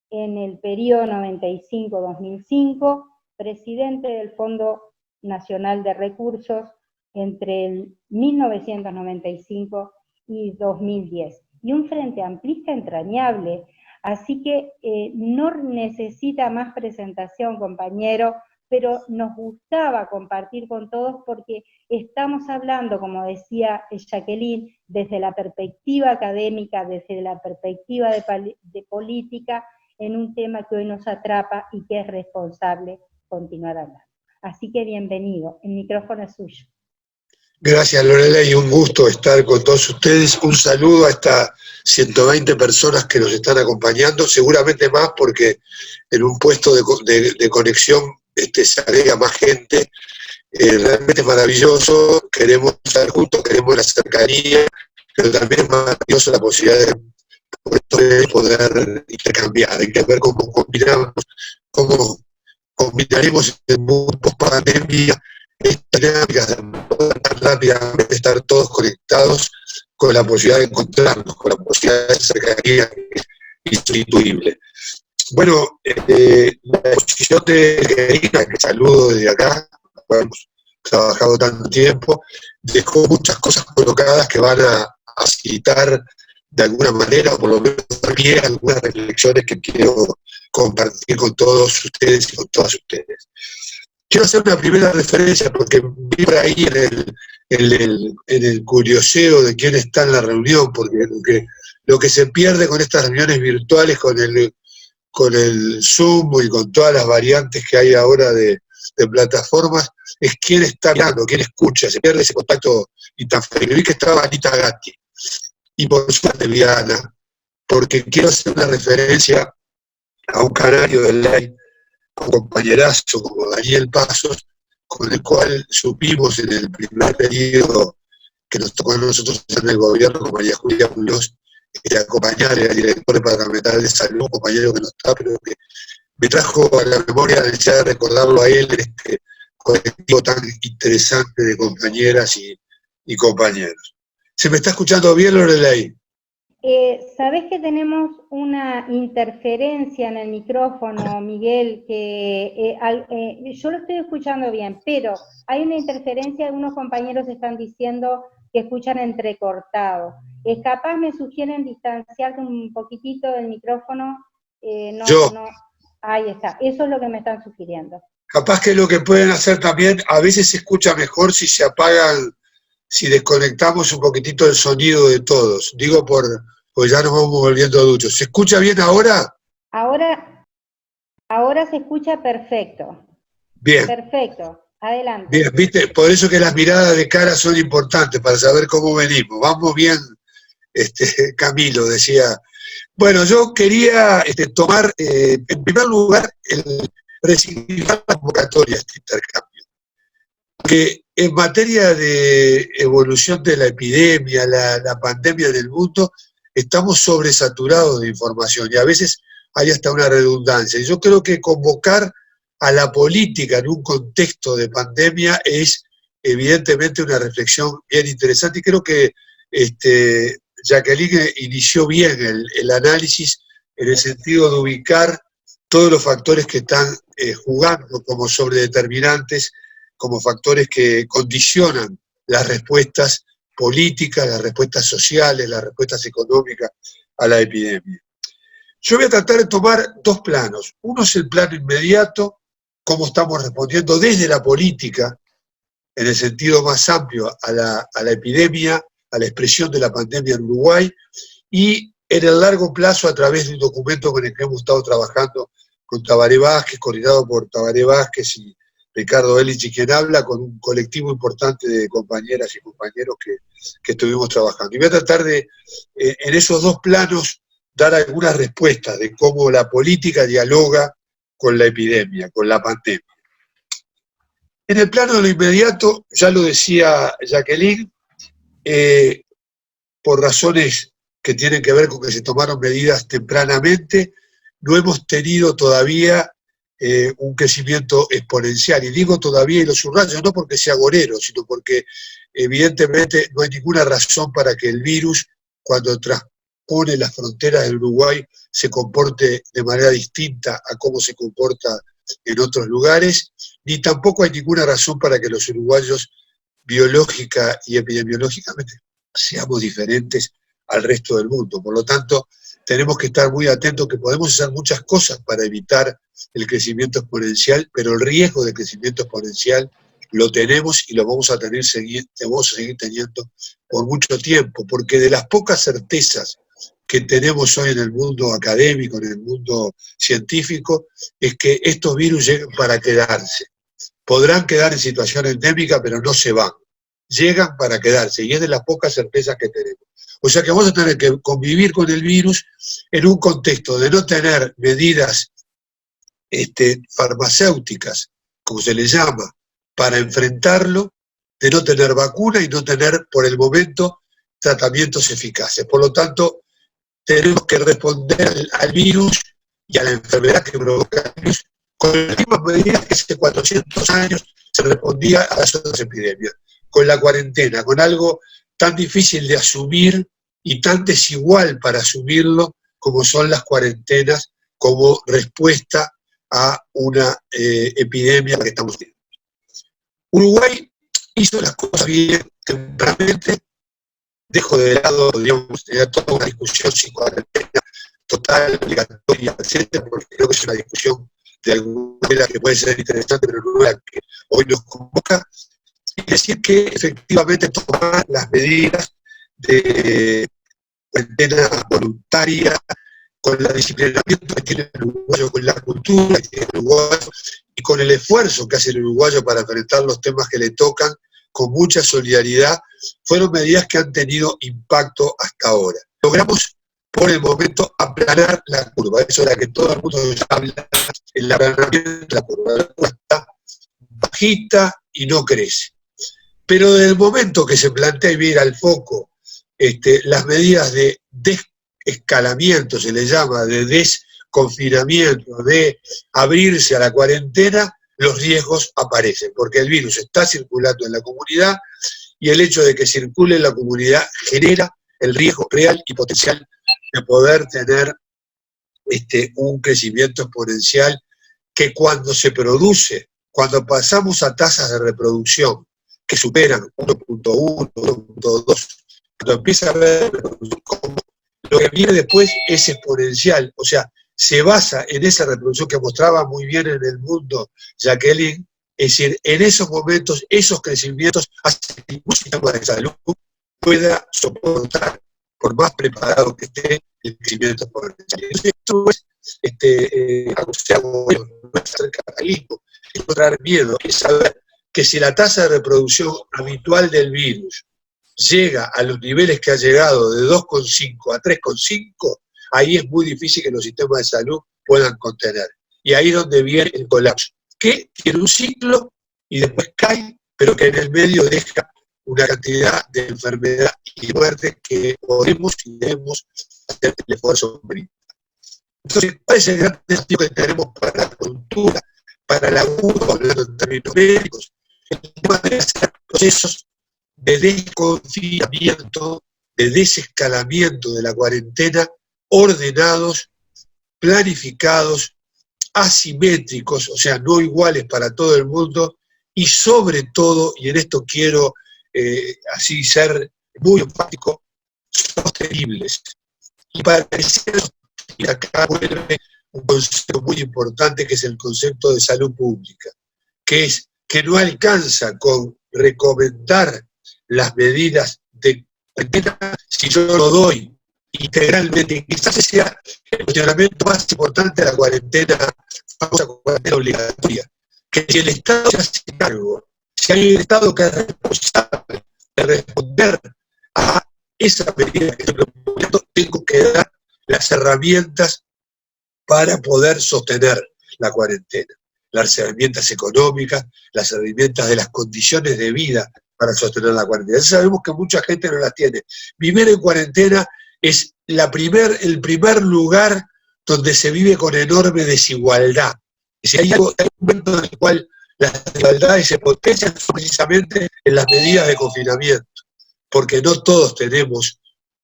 en el periodo 95-2005, presidente del Fondo Nacional de Recursos entre el 1995 y 2010. Y un frente amplista entrañable, así que no necesita más presentación, compañero, pero nos gustaba compartir con todos porque estamos hablando, como decía Jacqueline, desde la perspectiva académica, desde la perspectiva de política, en un tema que hoy nos atrapa y que es responsable continuar hablando. Así que bienvenido, el micrófono es suyo. Gracias, Lorela, y un gusto estar con todos ustedes. Un saludo a estas 120 personas que nos están acompañando, seguramente más porque en un puesto de conexión se agrega más gente. Realmente es maravilloso, queremos estar juntos, queremos la cercanía, pero también es maravilloso la posibilidad de poder intercambiar. Hay que ver cómo combinaremos en mundo post-pandemia estas dinámicas de tan rápidamente estar todos conectados con la posibilidad de encontrarnos, con la posibilidad de cercanía que es insustituible. Bueno, la exposición de Karina, que saludo desde acá, hemos trabajado tanto tiempo, dejó muchas cosas colocadas que van a facilitar de alguna manera, o por lo menos también algunas reflexiones que quiero compartir con todos ustedes y con todas ustedes. Quiero hacer una primera referencia, porque vi por ahí en el curioseo de quién está en la reunión, porque lo que se pierde con estas reuniones virtuales, con el Zoom y con todas las variantes que hay ahora de plataformas, es quién está hablando, quién escucha, se pierde ese contacto intangible. Vi que estaba Anita Gatti, y por suerte Viana, porque quiero hacer una referencia a un canario de ley, a un compañerazo como Daniel Pasos, con el cual supimos en el primer periodo que nos tocó a nosotros en el gobierno con María Julia Muñoz, acompañar al director departamental de salud, un compañero que no está, pero que me trajo a la memoria la necesidad de recordarlo a él, este colectivo tan interesante de compañeras y compañeros. ¿Se me está escuchando bien, Lorelei? Sabés que tenemos una interferencia en el micrófono, Miguel, que yo lo estoy escuchando bien, pero hay una interferencia, algunos compañeros están diciendo que escuchan entrecortado. Capaz me sugieren distanciarte un poquitito del micrófono. Ahí está, eso es lo que me están sugiriendo. Capaz que lo que pueden hacer también, a veces se escucha mejor si se apagan, si desconectamos un poquitito el sonido de todos. Digo porque ya nos vamos volviendo duchos. ¿Se escucha bien ahora? Ahora se escucha perfecto. Bien. Perfecto, adelante. Bien, viste, por eso que las miradas de cara son importantes, para saber cómo venimos. Vamos bien, Camilo decía. Bueno, yo quería tomar, en primer lugar, resignificar la convocatoria, este intercambio. Que en materia de evolución de la epidemia, la pandemia en el mundo, estamos sobresaturados de información y a veces hay hasta una redundancia. Y yo creo que convocar a la política en un contexto de pandemia es evidentemente una reflexión bien interesante, y creo que Jacqueline inició bien el análisis en el sentido de ubicar todos los factores que están jugando como sobredeterminantes, como factores que condicionan las respuestas políticas, las respuestas sociales, las respuestas económicas a la epidemia. Yo voy a tratar de tomar dos planos. Uno es el plano inmediato, cómo estamos respondiendo desde la política, en el sentido más amplio, a la epidemia, a la expresión de la pandemia en Uruguay, y en el largo plazo a través de un documento con el que hemos estado trabajando con Tabaré Vázquez, coordinado por Tabaré Vázquez y Ricardo Elich, quien habla, con un colectivo importante de compañeras y compañeros que estuvimos trabajando. Y voy a tratar de, en esos dos planos, dar algunas respuestas de cómo la política dialoga con la epidemia, con la pandemia. En el plano de lo inmediato, ya lo decía Jacqueline, por razones que tienen que ver con que se tomaron medidas tempranamente, no hemos tenido todavía un crecimiento exponencial. Y digo todavía, y lo subrayo, no porque sea agorero, sino porque evidentemente no hay ninguna razón para que el virus, cuando transpone las fronteras del Uruguay, se comporte de manera distinta a cómo se comporta en otros lugares, ni tampoco hay ninguna razón para que los uruguayos biológica y epidemiológicamente seamos diferentes al resto del mundo. Por lo tanto, tenemos que estar muy atentos que podemos hacer muchas cosas para evitar el crecimiento exponencial, pero el riesgo de crecimiento exponencial lo tenemos y lo vamos a seguir teniendo por mucho tiempo, porque de las pocas certezas que tenemos hoy en el mundo académico, en el mundo científico, es que estos virus llegan para quedarse. Podrán quedar en situación endémica, pero no se van. Llegan para quedarse, y es de las pocas certezas que tenemos. O sea que vamos a tener que convivir con el virus en un contexto de no tener medidas farmacéuticas, como se le llama, para enfrentarlo, de no tener vacuna y no tener, por el momento, tratamientos eficaces. Por lo tanto, tenemos que responder al virus y a la enfermedad que provoca el virus con las mismas medidas que hace 400 años se respondía a las otras epidemias, con la cuarentena, con algo tan difícil de asumir y tan desigual para asumirlo como son las cuarentenas como respuesta a una epidemia que estamos teniendo. Uruguay hizo las cosas bien tempranamente, dejo de lado, digamos, toda una discusión sin cuarentena total, obligatoria, etcétera, porque creo que es una discusión de alguna manera que puede ser interesante, pero no es la que hoy nos convoca. Es decir, que efectivamente tomar las medidas de cuarentena voluntaria, con el disciplinamiento que tiene el uruguayo, con la cultura que tiene el uruguayo y con el esfuerzo que hace el uruguayo para enfrentar los temas que le tocan, con mucha solidaridad, fueron medidas que han tenido impacto hasta ahora. Logramos, por el momento, aplanar la curva. Eso es la que todo el mundo habla, el aplanamiento de la curva. La curva está bajita y no crece. Pero desde el momento que se plantea y viene al foco las medidas de desescalamiento, se le llama, de desconfinamiento, de abrirse a la cuarentena, los riesgos aparecen, porque el virus está circulando en la comunidad y el hecho de que circule en la comunidad genera el riesgo real y potencial de poder tener un crecimiento exponencial que cuando se produce, cuando pasamos a tasas de reproducción que superan 1.1, 1.2, cuando empieza a haber reproducción, como lo que viene después es exponencial, o sea, se basa en esa reproducción que mostraba muy bien en el mundo Jacqueline, es decir, en esos momentos, esos crecimientos hacen que un sistema de salud pueda soportar, por más preparado que esté, el crecimiento exponencial. Entonces, esto no es hacer catalismo, es encontrar miedo, es saber que si la tasa de reproducción habitual del virus llega a los niveles que ha llegado de 2,5 a 3,5, ahí es muy difícil que los sistemas de salud puedan contener. Y ahí es donde viene el colapso, que tiene un ciclo y después cae, pero que en el medio deja una cantidad de enfermedad y muerte que podemos y debemos hacer el esfuerzo. Entonces, ¿cuál es el gran desafío que tenemos para la cultura, para el agudo, hablando en términos médicos? El tema de hacer procesos de desconfinamiento, de desescalamiento de la cuarentena, ordenados, planificados, asimétricos, o sea, no iguales para todo el mundo, y sobre todo, y en esto quiero así ser muy enfático, sostenibles. Y para que sea sostenible, acá vuelve un concepto muy importante que es el concepto de salud pública, que es que no alcanza con recomendar las medidas de cuarentena si yo lo doy integralmente. Quizás ese sea el cuestionamiento más importante de la cuarentena, famosa cuarentena obligatoria, que si el Estado se hace cargo, si hay un Estado que es responsable de responder a esa medida que estoy proponiendo, tengo que dar las herramientas para poder sostener la cuarentena. Las herramientas económicas, las herramientas de las condiciones de vida para sostener la cuarentena. Sabemos que mucha gente no las tiene. Vivir en cuarentena es el primer lugar donde se vive con enorme desigualdad. Si hay un momento en el cual las desigualdades se potencian precisamente en las medidas de confinamiento, porque no todos tenemos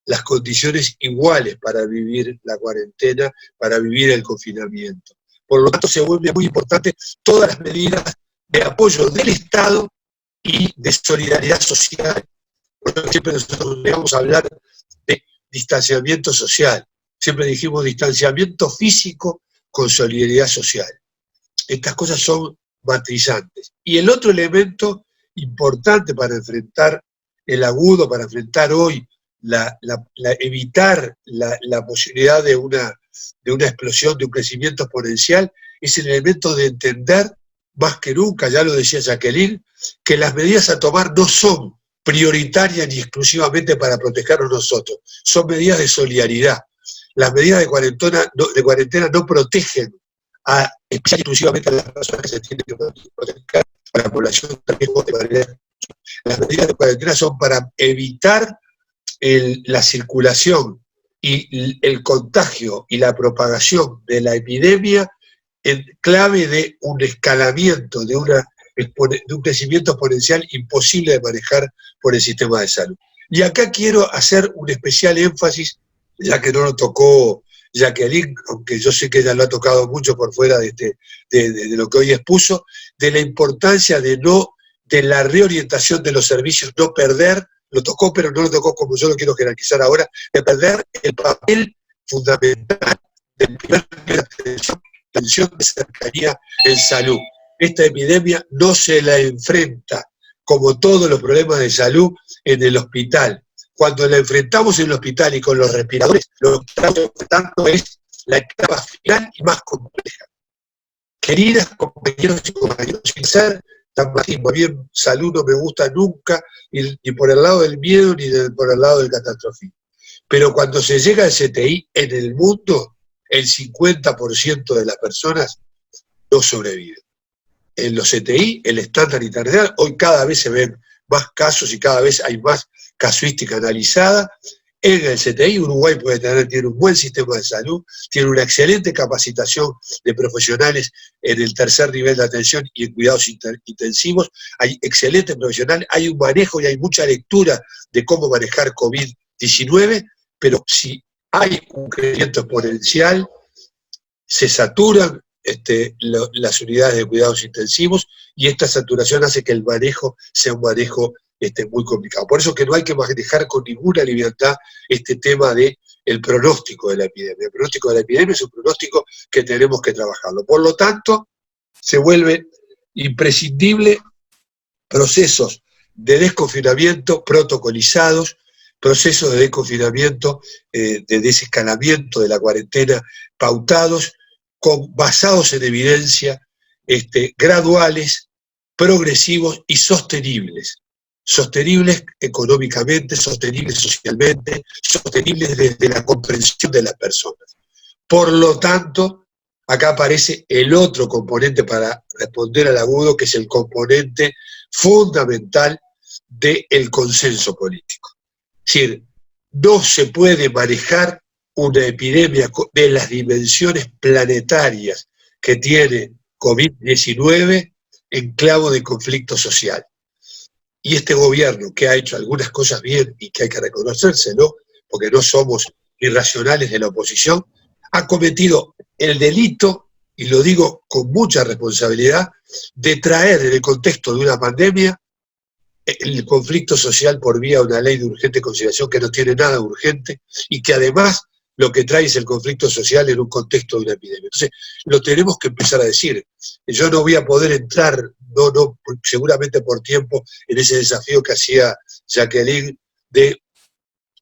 las condiciones iguales para vivir la cuarentena, para vivir el confinamiento. Por lo tanto, se vuelve muy importante todas las medidas de apoyo del Estado y de solidaridad social. Por eso siempre nosotros vamos a hablar de distanciamiento social. Siempre dijimos distanciamiento físico con solidaridad social. Estas cosas son matrizantes. Y el otro elemento importante para enfrentar el agudo, para enfrentar hoy, evitar la posibilidad de una explosión, de un crecimiento exponencial, es el elemento de entender, más que nunca, ya lo decía Jacqueline, que las medidas a tomar no son prioritarias ni exclusivamente para protegernos nosotros, son medidas de solidaridad. Las medidas de cuarentena no protegen exclusivamente a las personas que se tienen que proteger, a la población también de manera. Las medidas de cuarentena son para evitar la circulación y el contagio y la propagación de la epidemia en clave de un escalamiento, de un crecimiento exponencial imposible de manejar por el sistema de salud. Y acá quiero hacer un especial énfasis, ya que no lo tocó Jacqueline, aunque yo sé que ella lo ha tocado mucho por fuera de lo que hoy expuso, de la importancia de la reorientación de los servicios, no perder, lo tocó, pero no lo tocó como yo lo quiero jerarquizar ahora, de perder el papel fundamental del primer nivel de atención de cercanía en salud. Esta epidemia no se la enfrenta, como todos los problemas de salud, en el hospital. Cuando la enfrentamos en el hospital y con los respiradores, lo que estamos enfrentando es la etapa final y más compleja. Queridas compañeros y compañeros, sin ser tan máximo, bien, salud no me gusta nunca, ni por el lado del miedo, ni por el lado del catastrofismo. Pero cuando se llega al CTI, en el mundo, el 50% de las personas no sobreviven. En los CTI, el estándar internacional, hoy cada vez se ven más casos y cada vez hay más casuística analizada. En el CTI, Uruguay tiene un buen sistema de salud, tiene una excelente capacitación de profesionales en el tercer nivel de atención y en cuidados intensivos, hay excelentes profesionales, hay un manejo y hay mucha lectura de cómo manejar COVID-19, pero si hay un crecimiento exponencial, se saturan las unidades de cuidados intensivos y esta saturación hace que el manejo sea un manejo muy complicado. Por eso que no hay que manejar con ninguna libertad este tema del pronóstico de la epidemia. El pronóstico de la epidemia es un pronóstico que tenemos que trabajarlo. Por lo tanto, se vuelve imprescindible procesos de desconfinamiento protocolizados, procesos de desconfinamiento, de desescalamiento de la cuarentena pautados, basados en evidencia, graduales, progresivos y sostenibles. Sostenibles económicamente, sostenibles socialmente, sostenibles desde la comprensión de las personas. Por lo tanto, acá aparece el otro componente para responder al agudo, que es el componente fundamental del consenso político. Es decir, no se puede manejar una epidemia de las dimensiones planetarias que tiene COVID-19 en clavo de conflicto social. Y este gobierno, que ha hecho algunas cosas bien y que hay que reconocérselo, porque no somos irracionales de la oposición, ha cometido el delito, y lo digo con mucha responsabilidad, de traer en el contexto de una pandemia el conflicto social por vía de una ley de urgente consideración que no tiene nada urgente y que además lo que trae es el conflicto social en un contexto de una epidemia. Entonces, lo tenemos que empezar a decir. Yo no voy a poder entrar, seguramente por tiempo, en ese desafío que hacía Jacqueline de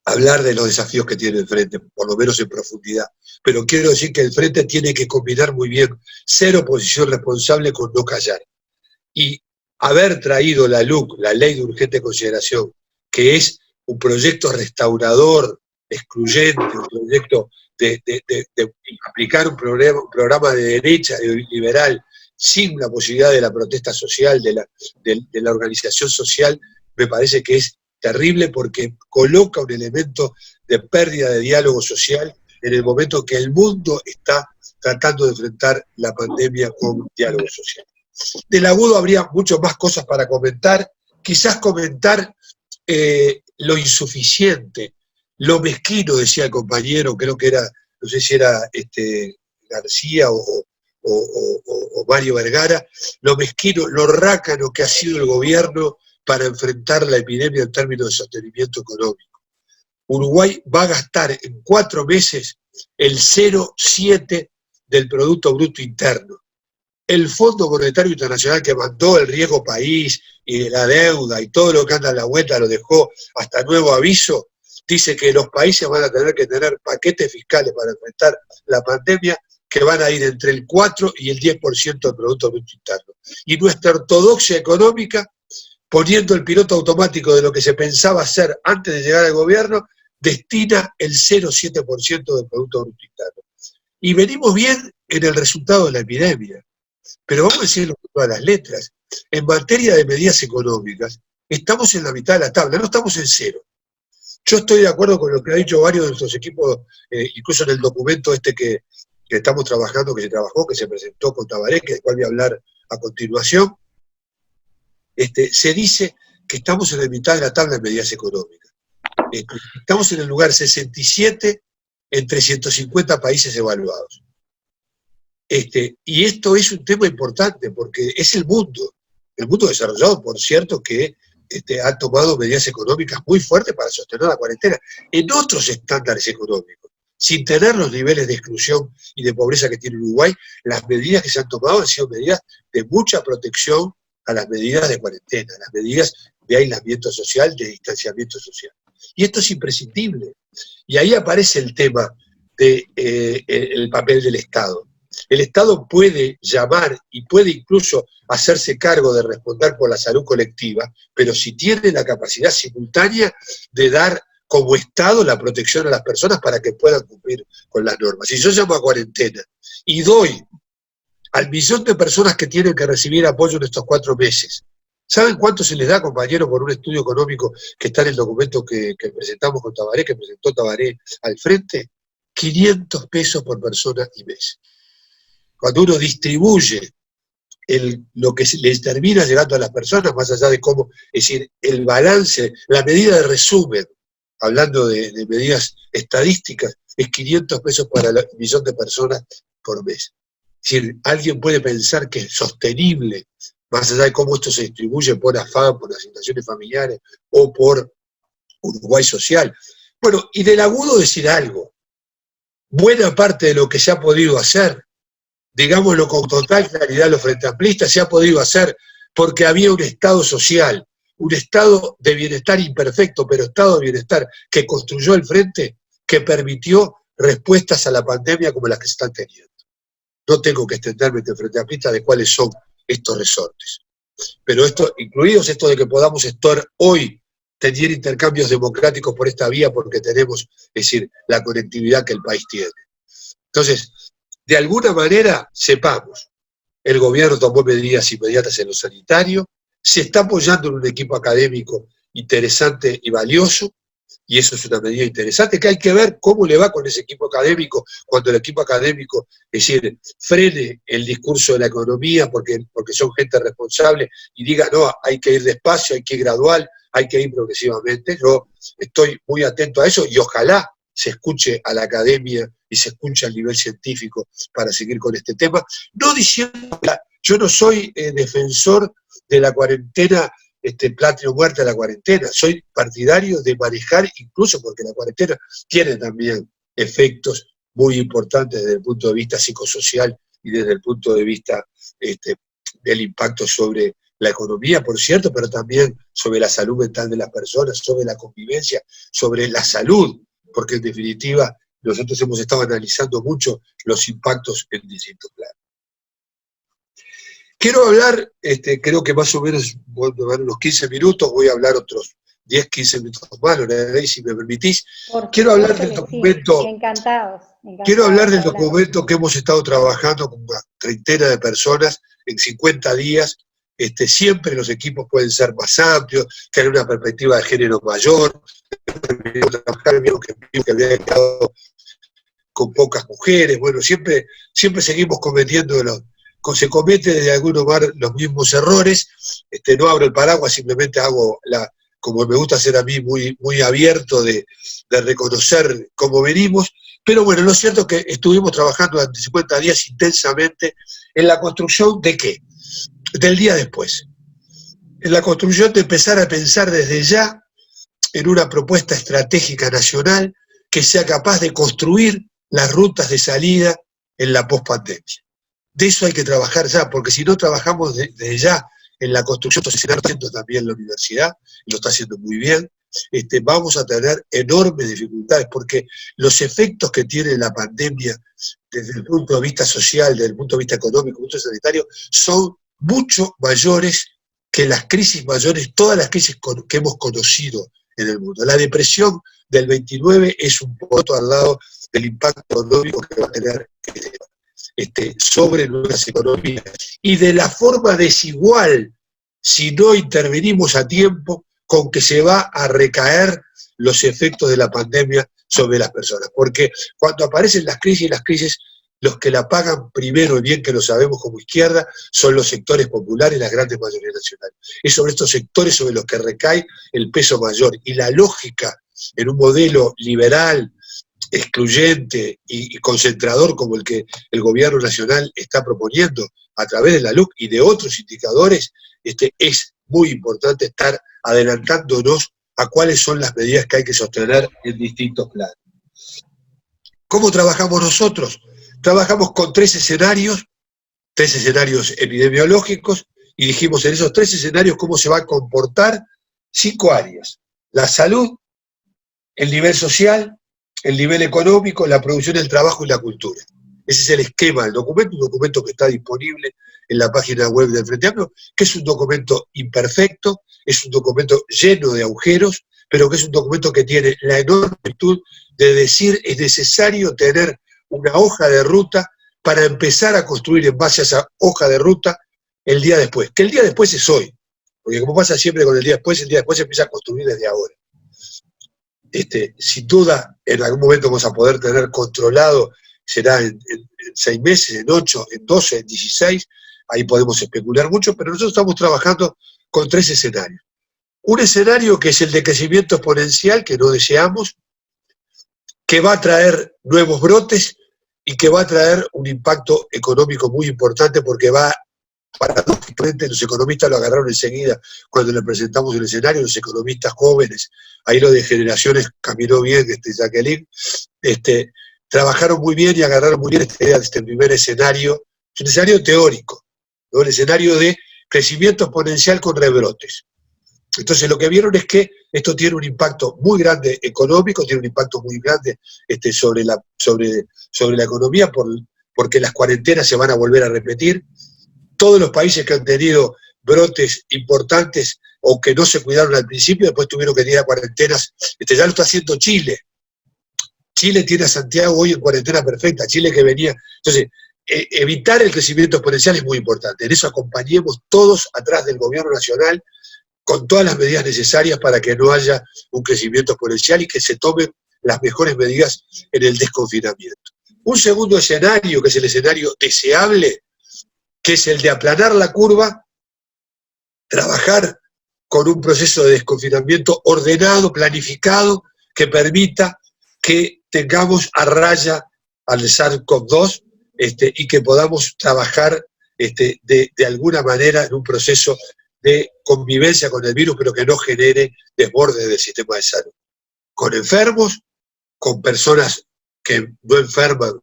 hablar de los desafíos que tiene el Frente, por lo menos en profundidad. Pero quiero decir que el Frente tiene que combinar muy bien ser oposición responsable con no callar. Y haber traído la LUC, la Ley de Urgente Consideración, que es un proyecto restaurador excluyente, un proyecto de aplicar un programa de derecha, liberal, sin la posibilidad de la protesta social, de la organización social, me parece que es terrible porque coloca un elemento de pérdida de diálogo social en el momento que el mundo está tratando de enfrentar la pandemia con diálogo social. Del agudo habría muchas más cosas para comentar, quizás comentar lo insuficiente, lo mezquino, decía el compañero, creo que era, no sé si era García o Mario Vergara, lo mezquino, lo rácano que ha sido el gobierno para enfrentar la epidemia en términos de sostenimiento económico. Uruguay va a gastar en 4 meses el 0,7 del Producto Bruto Interno. El Fondo Monetario Internacional, que mandó el riesgo país y la deuda y todo lo que anda en la vuelta, lo dejó hasta nuevo aviso, dice que los países van a tener que tener paquetes fiscales para enfrentar la pandemia que van a ir entre el 4 y el 10% del Producto Bruto Interno. Y nuestra ortodoxia económica, poniendo el piloto automático de lo que se pensaba hacer antes de llegar al gobierno, destina el 0,7% del Producto Bruto Interno. Y venimos bien en el resultado de la epidemia. Pero vamos a decirlo con todas las letras, en materia de medidas económicas, estamos en la mitad de la tabla, no estamos en cero. Yo estoy de acuerdo con lo que ha dicho varios de nuestros equipos, incluso en el documento que estamos trabajando, que se trabajó, que se presentó con Tabaré, del cual voy a hablar a continuación. Se dice que estamos en la mitad de la tabla de medidas económicas. Estamos en el lugar 67 entre 150 países evaluados. Y esto es un tema importante porque es el mundo desarrollado, por cierto, que ha tomado medidas económicas muy fuertes para sostener la cuarentena, en otros estándares económicos, sin tener los niveles de exclusión y de pobreza que tiene Uruguay. Las medidas que se han tomado han sido medidas de mucha protección a las medidas de cuarentena, a las medidas de aislamiento social, de distanciamiento social. Y esto es imprescindible. Y ahí aparece el tema del papel del Estado. El Estado puede llamar y puede incluso hacerse cargo de responder por la salud colectiva, pero si tiene la capacidad simultánea de dar como Estado la protección a las personas para que puedan cumplir con las normas. Si yo llamo a cuarentena y doy al millón de personas que tienen que recibir apoyo en estos 4 meses, ¿saben cuánto se les da, compañero, por un estudio económico que está en el documento que presentamos con Tabaré, que presentó Tabaré al frente? 500 pesos por persona y mes. Cuando uno distribuye lo que les termina llegando a las personas, más allá de cómo, es decir, el balance, la medida de resumen, hablando de medidas estadísticas, es 500 pesos para el millón de personas por mes. Es decir, alguien puede pensar que es sostenible, más allá de cómo esto se distribuye por AFAM, por asignaciones familiares o por Uruguay Social. Bueno, y del agudo decir algo. Buena parte de lo que se ha podido hacer, digámoslo con total claridad los frente amplistas, se ha podido hacer porque había un Estado social, un Estado de bienestar imperfecto, pero Estado de bienestar que construyó el frente, que permitió respuestas a la pandemia como las que se están teniendo. No tengo que extenderme entre frente amplistas de cuáles son estos resortes. Pero esto, incluidos esto de que podamos estar hoy tener intercambios democráticos por esta vía porque tenemos, es decir, la conectividad que el país tiene. Entonces, de alguna manera, sepamos, el gobierno tomó medidas inmediatas en lo sanitario, se está apoyando en un equipo académico interesante y valioso, y eso es una medida interesante, que hay que ver cómo le va con ese equipo académico, cuando el equipo académico, es decir, frene el discurso de la economía, porque son gente responsable, y diga, no, hay que ir despacio, hay que ir gradual, hay que ir progresivamente. Yo estoy muy atento a eso, y ojalá se escuche a la academia y se escuche al nivel científico para seguir con este tema. No diciendo, yo no soy defensor de la cuarentena, patria o muerte a la cuarentena, soy partidario de manejar, incluso porque la cuarentena tiene también efectos muy importantes desde el punto de vista psicosocial y desde el punto de vista del impacto sobre la economía, por cierto, pero también sobre la salud mental de las personas, sobre la convivencia, sobre la salud, porque en definitiva nosotros hemos estado analizando mucho los impactos en distintos planos. Quiero hablar, creo que más o menos, voy a tomar unos 15 minutos, voy a hablar otros 10, 15 minutos más, Lorena, si me permitís. Por Quiero hablar del supuesto que documento. sí. Encantados. Quiero hablar del Adelante. documento que hemos estado trabajando con una treintena de personas en 50 días. Siempre los equipos pueden ser más amplios, tener una perspectiva de género mayor, trabajar que había quedado con pocas mujeres. Bueno, siempre seguimos cometiendo se comete desde algún lugar los mismos errores. No abro el paraguas, simplemente hago como me gusta hacer a mí, muy, muy abierto de reconocer cómo venimos. Pero bueno, lo cierto es que estuvimos trabajando durante 50 días intensamente en la construcción de ¿qué? Del día después. En la construcción de empezar a pensar desde ya en una propuesta estratégica nacional que sea capaz de construir las rutas de salida en la pospandemia. De eso hay que trabajar ya, porque si no trabajamos desde ya en la construcción, entonces se está haciendo también la universidad, y lo está haciendo muy bien, vamos a tener enormes dificultades, porque los efectos que tiene la pandemia desde el punto de vista social, desde el punto de vista económico, punto sanitario, son mucho mayores que las crisis mayores, todas las crisis que hemos conocido en el mundo. La depresión del 29 es un poco al lado del impacto económico que va a tener sobre nuestras economías, y de la forma desigual, si no intervenimos a tiempo, con que se va a recaer los efectos de la pandemia sobre las personas. Porque cuando aparecen las crisis, los que la pagan primero, y bien que lo sabemos como izquierda, son los sectores populares, las grandes mayorías nacionales. Es sobre estos sectores sobre los que recae el peso mayor. Y la lógica en un modelo liberal, excluyente y concentrador como el que el gobierno nacional está proponiendo a través de la LUC y de otros indicadores, es muy importante estar adelantándonos a cuáles son las medidas que hay que sostener en distintos planos. ¿Cómo trabajamos nosotros? Trabajamos con tres escenarios epidemiológicos, y dijimos en esos tres escenarios cómo se va a comportar 5 áreas: la salud, el nivel social, el nivel económico, la producción del trabajo y la cultura. Ese es el esquema del documento, un documento que está disponible en la página web del Frente Amplio, que es un documento imperfecto, es un documento lleno de agujeros, pero que es un documento que tiene la enorme virtud de decir es necesario tener una hoja de ruta para empezar a construir en base a esa hoja de ruta el día después. Que el día después es hoy, porque como pasa siempre con el día después se empieza a construir desde ahora. Sin duda, en algún momento vamos a poder tener controlado, será en 6 meses, en 8, en 12, en 16, ahí podemos especular mucho, pero nosotros estamos trabajando con 3 escenarios. Un escenario que es el de crecimiento exponencial, que no deseamos, que va a traer nuevos brotes y que va a traer un impacto económico muy importante, porque va, paradójicamente, los economistas lo agarraron enseguida cuando le presentamos el escenario, los economistas jóvenes, ahí lo de generaciones caminó bien, Jacqueline, trabajaron muy bien y agarraron muy bien esta idea de este primer escenario, es un escenario teórico, ¿no? El escenario de crecimiento exponencial con rebrotes. Entonces lo que vieron es que esto tiene un impacto muy grande económico, tiene un impacto muy grande sobre la economía, porque las cuarentenas se van a volver a repetir. Todos los países que han tenido brotes importantes o que no se cuidaron al principio, después tuvieron que ir a cuarentenas, ya lo está haciendo Chile. Chile tiene a Santiago hoy en cuarentena perfecta, Chile que venía. Entonces, evitar el crecimiento exponencial es muy importante. En eso acompañemos todos atrás del gobierno nacional con todas las medidas necesarias para que no haya un crecimiento exponencial y que se tomen las mejores medidas en el desconfinamiento. Un segundo escenario, que es el escenario deseable, que es el de aplanar la curva, trabajar con un proceso de desconfinamiento ordenado, planificado, que permita que tengamos a raya al SARS-CoV-2 y que podamos trabajar de alguna manera en un proceso de convivencia con el virus, pero que no genere desbordes del sistema de salud. Con enfermos, con personas que no enferman,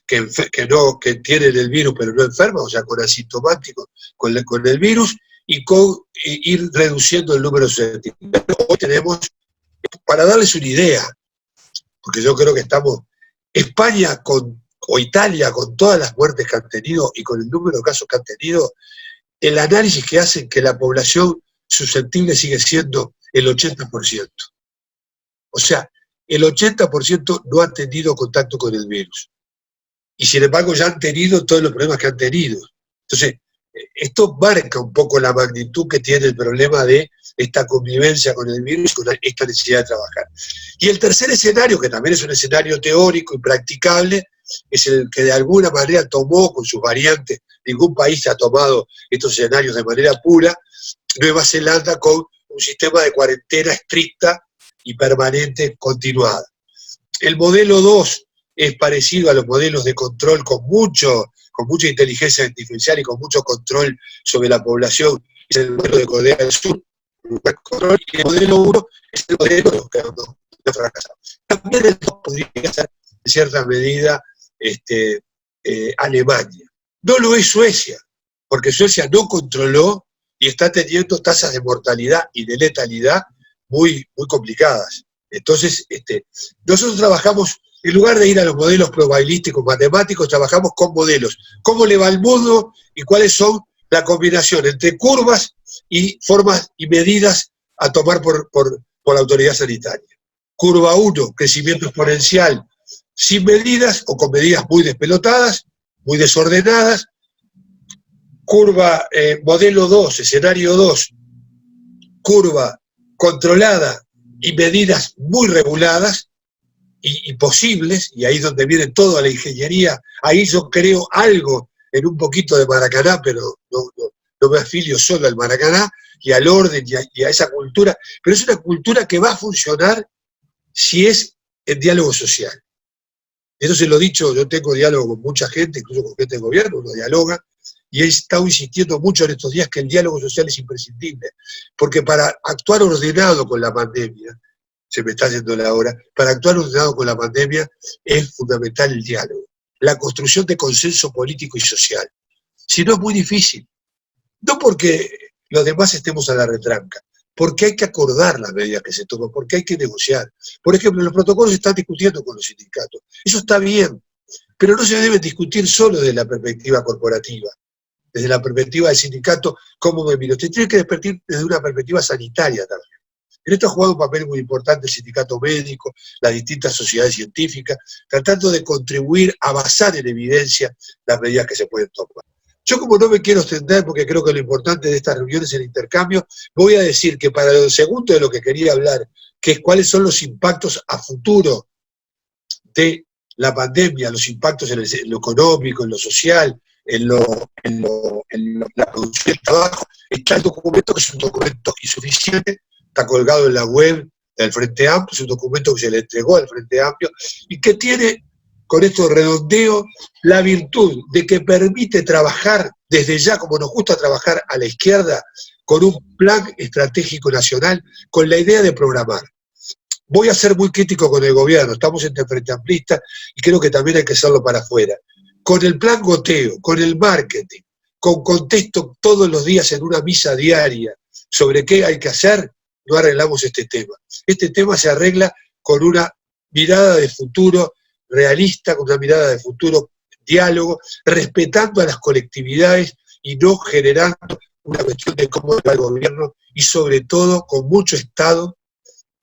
que tienen el virus pero no enferman, o sea, con asintomáticos con el virus, y con ir reduciendo el número de susceptibles. Hoy tenemos, para darles una idea, porque yo creo que España o Italia, con todas las muertes que han tenido y con el número de casos que han tenido, el análisis que hacen que la población susceptible sigue siendo el 80%. O sea, el 80% no han tenido contacto con el virus. Y sin embargo ya han tenido todos los problemas que han tenido. Entonces, esto marca un poco la magnitud que tiene el problema de esta convivencia con el virus, con esta necesidad de trabajar. Y el tercer escenario, que también es un escenario teórico y practicable, es el que de alguna manera tomó con sus variantes, ningún país ha tomado estos escenarios de manera pura, Nueva Zelanda con un sistema de cuarentena estricta y permanente continuada. El modelo 2 es parecido a los modelos de control con mucha inteligencia artificial y con mucho control sobre la población, es el modelo de Corea del Sur, y el modelo 1 es el modelo que no fracasado. También el 2 podría ser, en cierta medida, Alemania. No lo es Suecia, porque Suecia no controló y está teniendo tasas de mortalidad y de letalidad muy, muy complicadas. Entonces, nosotros trabajamos, en lugar de ir a los modelos probabilísticos, matemáticos, trabajamos con modelos. ¿Cómo le va al mundo y cuáles son la combinación entre curvas y formas y medidas a tomar por la autoridad sanitaria? Curva 1, crecimiento exponencial, sin medidas o con medidas muy despelotadas, muy desordenadas. Curva, modelo 2, escenario 2, curva controlada y medidas muy reguladas y posibles, y ahí es donde viene toda la ingeniería. Ahí yo creo algo en un poquito de Maracaná, pero no me afilio solo al Maracaná y al orden y a esa cultura, pero es una cultura que va a funcionar si es en diálogo social. Eso se lo he dicho, yo tengo diálogo con mucha gente, incluso con gente del gobierno, uno dialoga, y he estado insistiendo mucho en estos días que el diálogo social es imprescindible, porque para actuar ordenado con la pandemia, se me está yendo la hora, para actuar ordenado con la pandemia es fundamental el diálogo, la construcción de consenso político y social. Si no es muy difícil, no porque los demás estemos a la retranca, porque hay que acordar las medidas que se toman, porque hay que negociar. Por ejemplo, los protocolos se están discutiendo con los sindicatos, eso está bien, pero no se debe discutir solo desde la perspectiva corporativa, desde la perspectiva del sindicato, cómo me miro. Usted tiene que despertar desde una perspectiva sanitaria también. En esto ha jugado un papel muy importante el sindicato médico, las distintas sociedades científicas, tratando de contribuir a basar en evidencia las medidas que se pueden tomar. Yo, como no me quiero extender, porque creo que lo importante de estas reuniones es el intercambio, voy a decir que para lo segundo de lo que quería hablar, que es cuáles son los impactos a futuro de la pandemia, los impactos en lo económico, en lo social, en la producción del trabajo, está el documento, que es un documento insuficiente, está colgado en la web del Frente Amplio, es un documento que se le entregó al Frente Amplio, y que tiene, con esto redondeo, la virtud de que permite trabajar desde ya, como nos gusta trabajar a la izquierda, con un plan estratégico nacional, con la idea de programar. Voy a ser muy crítico con el gobierno, estamos entre Frente Amplista y creo que también hay que hacerlo para afuera. Con el plan goteo, con el marketing, con contexto todos los días en una misa diaria sobre qué hay que hacer, no arreglamos este tema. Este tema se arregla con una mirada de futuro realista, con una mirada de futuro diálogo, respetando a las colectividades y no generando una cuestión de cómo va el gobierno, y sobre todo con mucho Estado,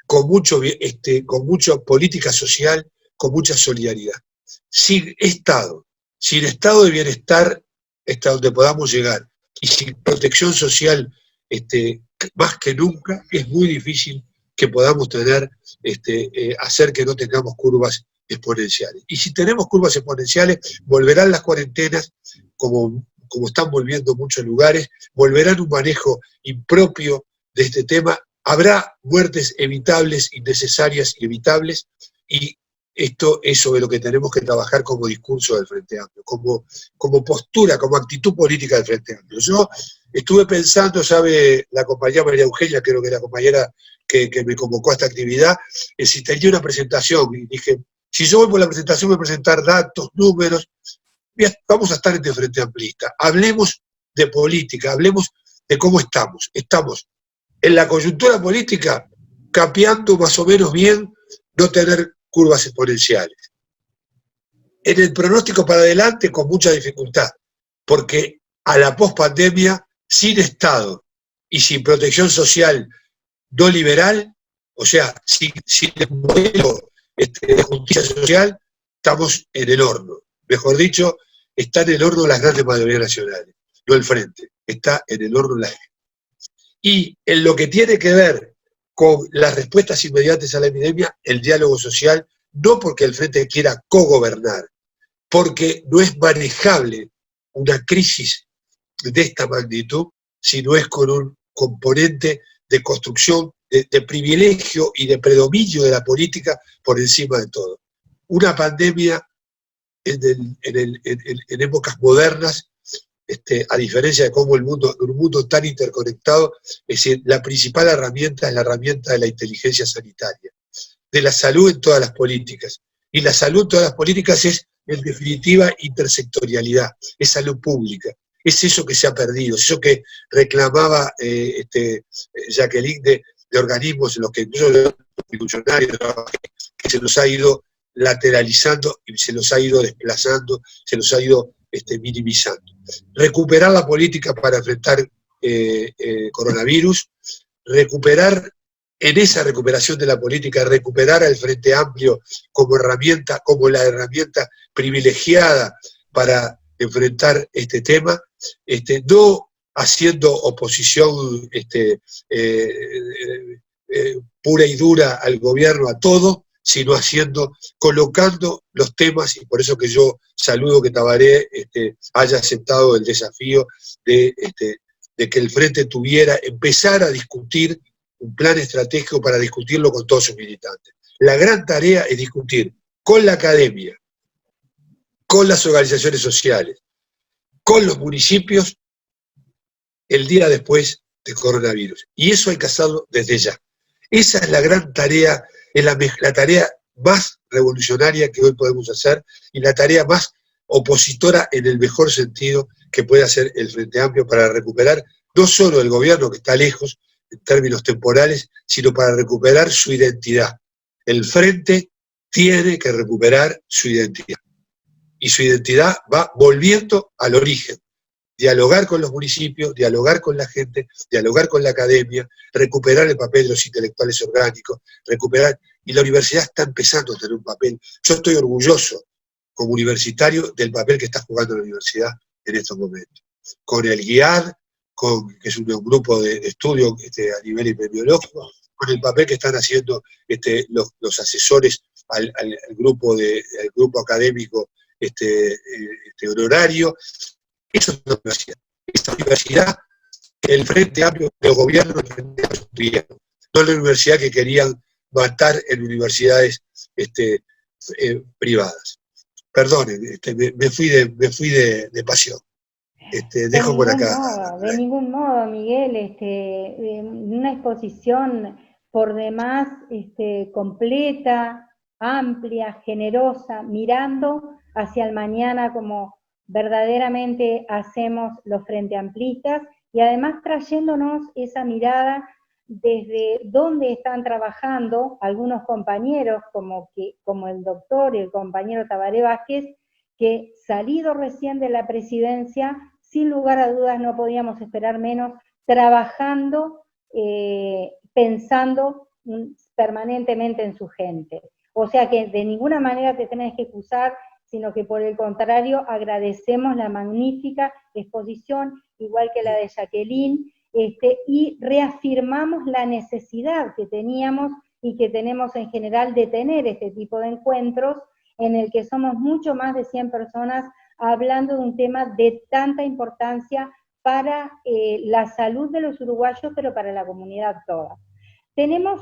con mucha política social, con mucha solidaridad. Sin Estado de bienestar, hasta donde podamos llegar, y sin protección social, más que nunca, es muy difícil que podamos tener, hacer que no tengamos curvas exponenciales. Y si tenemos curvas exponenciales, volverán las cuarentenas, como están volviendo muchos lugares, volverán un manejo impropio de este tema, habrá muertes evitables, innecesarias y evitables, y esto es sobre lo que tenemos que trabajar como discurso del Frente Amplio, como postura, como actitud política del Frente Amplio. Yo estuve pensando, sabe la compañera María Eugenia, creo que la compañera que me convocó a esta actividad, si tenía una presentación, y dije, si yo voy por la presentación, voy a presentar datos, números, vamos a estar en el Frente Amplista. Hablemos de política, hablemos de cómo estamos. Estamos en la coyuntura política capeando más o menos bien no tener curvas exponenciales. En el pronóstico para adelante con mucha dificultad, porque a la pospandemia, sin Estado y sin protección social no liberal, o sea, sin el modelo de justicia social, estamos en el horno. Mejor dicho, está en el horno las grandes mayorías nacionales, no el frente, está en el horno la gente. Y en lo que tiene que ver con las respuestas inmediatas a la epidemia, el diálogo social, no porque el frente quiera cogobernar, porque no es manejable una crisis de esta magnitud si no es con un componente de construcción, de privilegio y de predominio de la política por encima de todo. Una pandemia en épocas modernas, a diferencia de cómo un mundo tan interconectado, es decir, la principal herramienta es la herramienta de la inteligencia sanitaria, de la salud en todas las políticas. Y la salud en todas las políticas es, en definitiva, intersectorialidad, es salud pública. Es eso que se ha perdido, es eso que reclamaba Jacqueline de organismos en los que incluso los institucionarios, que se los ha ido lateralizando y se los ha ido desplazando, se los ha ido minimizando. Recuperar la política para enfrentar coronavirus, recuperar, en esa recuperación de la política, recuperar al Frente Amplio como herramienta, como la herramienta privilegiada para enfrentar este tema, no haciendo oposición pura y dura al gobierno a todo, sino colocando los temas, y por eso que yo saludo que Tabaré haya aceptado el desafío de que el Frente empezara a discutir un plan estratégico para discutirlo con todos sus militantes. La gran tarea es discutir con la academia, con las organizaciones sociales, con los municipios, el día después del coronavirus. Y eso hay que hacerlo desde ya. Esa es la gran tarea, es la tarea más revolucionaria que hoy podemos hacer y la tarea más opositora en el mejor sentido que puede hacer el Frente Amplio para recuperar no solo el gobierno, que está lejos en términos temporales, sino para recuperar su identidad. El Frente tiene que recuperar su identidad. Y su identidad va volviendo al origen. Dialogar con los municipios, dialogar con la gente, dialogar con la academia, recuperar el papel de los intelectuales orgánicos, y la universidad está empezando a tener un papel. Yo estoy orgulloso, como universitario, del papel que está jugando la universidad en estos momentos. Con el GIAD, que es un grupo de estudio a nivel epidemiológico, con el papel que están haciendo los asesores al grupo académico honorario. Eso es la universidad. Esta universidad, el Frente Amplio del gobierno, no la universidad que querían matar en universidades privadas. Perdonen, me fui de pasión. Dejo por acá. De ningún modo, Miguel, una exposición por demás completa, amplia, generosa, mirando hacia el mañana como verdaderamente hacemos los Frente Amplistas y además trayéndonos esa mirada desde dónde están trabajando algunos compañeros como el doctor y el compañero Tabaré Vázquez, que salido recién de la presidencia, sin lugar a dudas no podíamos esperar menos, trabajando, pensando permanentemente en su gente. O sea que de ninguna manera te tenés que excusar, sino que por el contrario agradecemos la magnífica exposición, igual que la de Jacqueline, y reafirmamos la necesidad que teníamos y que tenemos en general de tener este tipo de encuentros en el que somos mucho más de 100 personas hablando de un tema de tanta importancia para la salud de los uruguayos, pero para la comunidad toda. Tenemos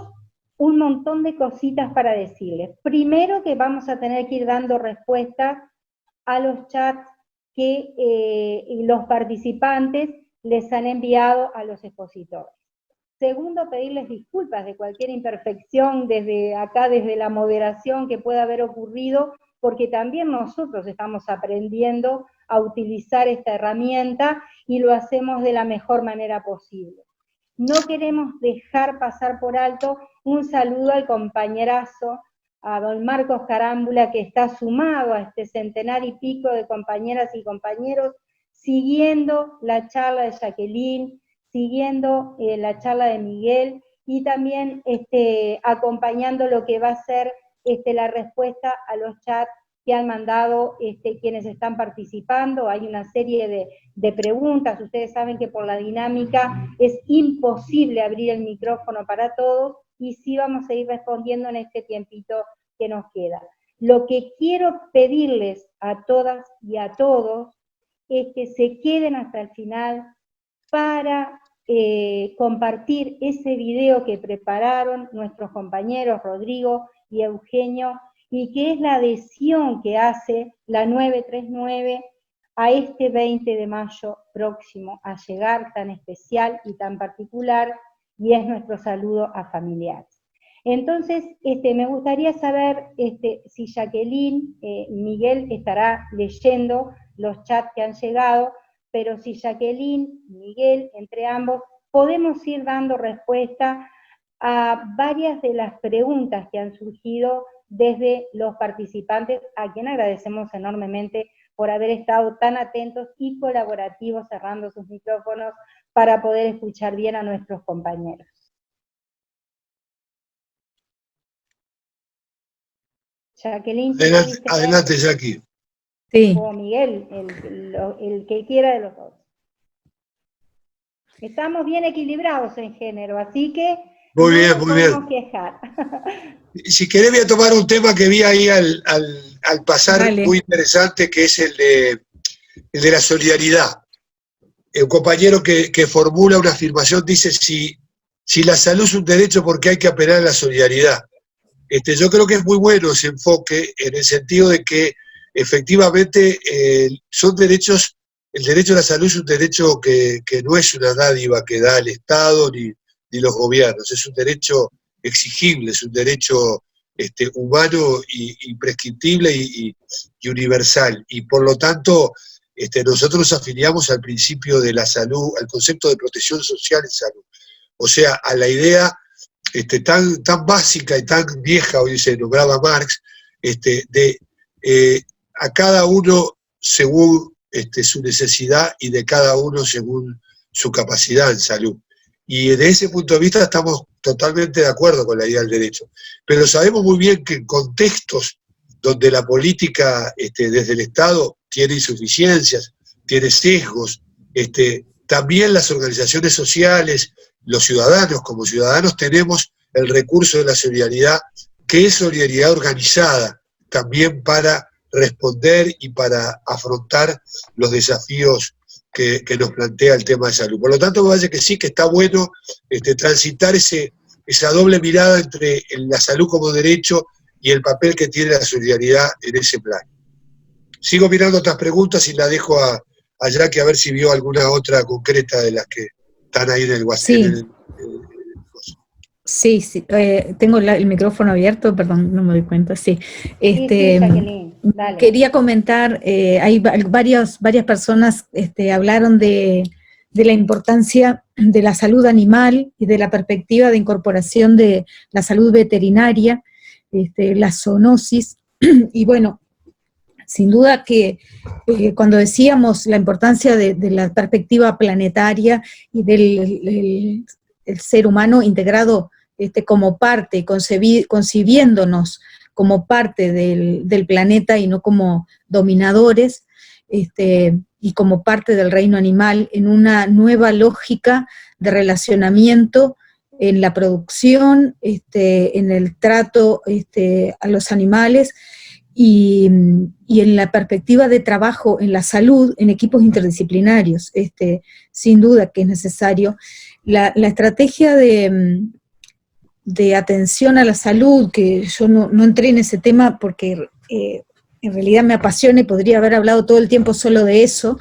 un montón de cositas para decirles. Primero que vamos a tener que ir dando respuestas a los chats que los participantes les han enviado a los expositores. Segundo, pedirles disculpas de cualquier imperfección desde acá, desde la moderación que pueda haber ocurrido, porque también nosotros estamos aprendiendo a utilizar esta herramienta y lo hacemos de la mejor manera posible. No queremos dejar pasar por alto un saludo al compañerazo, a don Marcos Carámbula, que está sumado a este centenar y pico de compañeras y compañeros, siguiendo la charla de Jacqueline, siguiendo la charla de Miguel, y también acompañando lo que va a ser la respuesta a los chats que han mandado quienes están participando. Hay una serie de preguntas. Ustedes saben que por la dinámica es imposible abrir el micrófono para todos, y sí vamos a ir respondiendo en este tiempito que nos queda. Lo que quiero pedirles a todas y a todos es que se queden hasta el final para compartir ese video que prepararon nuestros compañeros Rodrigo y Eugenio, y que es la adhesión que hace la 939 a este 20 de mayo próximo a llegar, tan especial y tan particular, y es nuestro saludo a familiares. Entonces, me gustaría saber si Jacqueline, Miguel estará leyendo los chats que han llegado, pero si Jacqueline, Miguel, entre ambos, podemos ir dando respuesta a varias de las preguntas que han surgido desde los participantes, a quien agradecemos enormemente por haber estado tan atentos y colaborativos, cerrando sus micrófonos para poder escuchar bien a nuestros compañeros. Jacqueline. Adelante, Jackie. Sí. O Miguel, el que quiera de los dos. Estamos bien equilibrados en género, así que muy no bien, nos muy bien. podemos quejar. Si querés voy a tomar un tema que vi ahí al pasar, Dale. muy interesante, que es el de la solidaridad. Un compañero que formula una afirmación dice, si la salud es un derecho, ¿por qué hay que apelar a la solidaridad? Yo creo que es muy bueno ese enfoque, en el sentido de que efectivamente son derechos. El derecho a la salud es un derecho que no es una dádiva que da el Estado ni los gobiernos, es un derecho exigible, es un derecho humano y imprescriptible y universal, y por lo tanto nosotros nos afiliamos al principio de la salud, al concepto de protección social en salud, o sea, a la idea tan básica y tan vieja, hoy se nombraba Marx, de a cada uno según su necesidad y de cada uno según su capacidad en salud. Y desde ese punto de vista estamos totalmente de acuerdo con la idea del derecho. Pero sabemos muy bien que en contextos donde la política desde el Estado tiene insuficiencias, tiene sesgos, también las organizaciones sociales, los ciudadanos como ciudadanos tenemos el recurso de la solidaridad, que es solidaridad organizada, también para responder y para afrontar los desafíos que nos plantea el tema de salud. Por lo tanto, me parece que sí, que está bueno transitar esa doble mirada entre la salud como derecho y el papel que tiene la solidaridad en ese plan. Sigo mirando otras preguntas y la dejo a Jackie a ver si vio alguna otra concreta de las que están ahí en el WhatsApp. Sí, sí, tengo el micrófono abierto, perdón, no me doy cuenta, sí. Sí, Jacqueline, dale. Quería comentar, hay varias personas hablaron de la importancia de la salud animal y de la perspectiva de incorporación de la salud veterinaria, la zoonosis, y bueno, sin duda que cuando decíamos la importancia de la perspectiva planetaria y del el ser humano integrado como parte, concibiéndonos como parte del planeta y no como dominadores, y como parte del reino animal, en una nueva lógica de relacionamiento en la producción, en el trato a los animales, y en la perspectiva de trabajo en la salud, en equipos interdisciplinarios, sin duda que es necesario. La estrategia de atención a la salud, que yo no entré en ese tema porque en realidad me apasiona y podría haber hablado todo el tiempo solo de eso,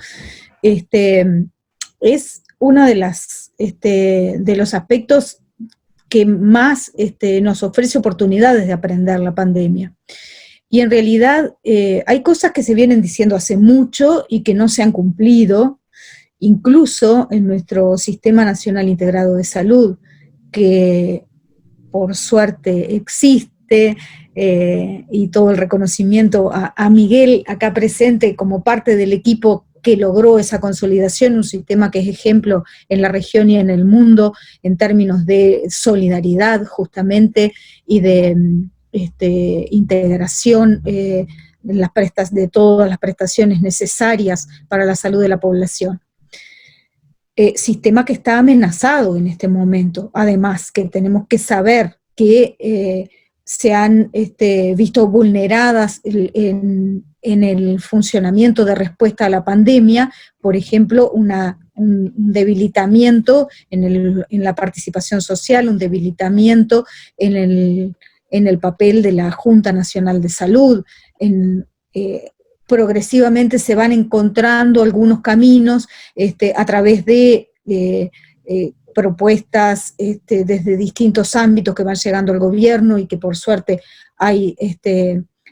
es uno de los aspectos que más nos ofrece oportunidades de aprender la pandemia. Y en realidad hay cosas que se vienen diciendo hace mucho y que no se han cumplido, incluso en nuestro Sistema Nacional Integrado de Salud, que por suerte existe, y todo el reconocimiento a Miguel acá presente como parte del equipo que logró esa consolidación, un sistema que es ejemplo en la región y en el mundo en términos de solidaridad justamente y de integración de todas las prestaciones necesarias para la salud de la población. Sistema que está amenazado en este momento, además que tenemos que saber que se han visto vulneradas en el funcionamiento de respuesta a la pandemia, por ejemplo, un debilitamiento en la participación social, un debilitamiento en el papel de la Junta Nacional de Salud, progresivamente se van encontrando algunos caminos a través de propuestas desde distintos ámbitos que van llegando al gobierno y que por suerte hay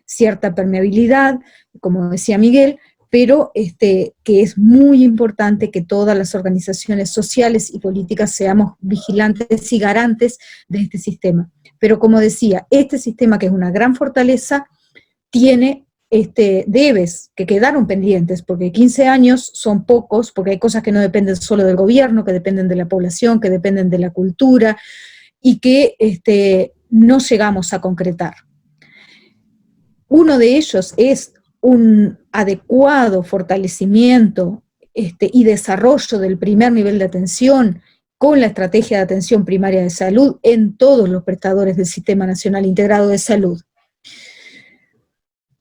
cierta permeabilidad, como decía Miguel, pero que es muy importante que todas las organizaciones sociales y políticas seamos vigilantes y garantes de este sistema. Pero como decía, este sistema, que es una gran fortaleza, tiene debes que quedaron pendientes, porque 15 años son pocos, porque hay cosas que no dependen solo del gobierno, que dependen de la población, que dependen de la cultura, y que no llegamos a concretar. Uno de ellos es un adecuado fortalecimiento y desarrollo del primer nivel de atención con la estrategia de atención primaria de salud en todos los prestadores del Sistema Nacional Integrado de Salud.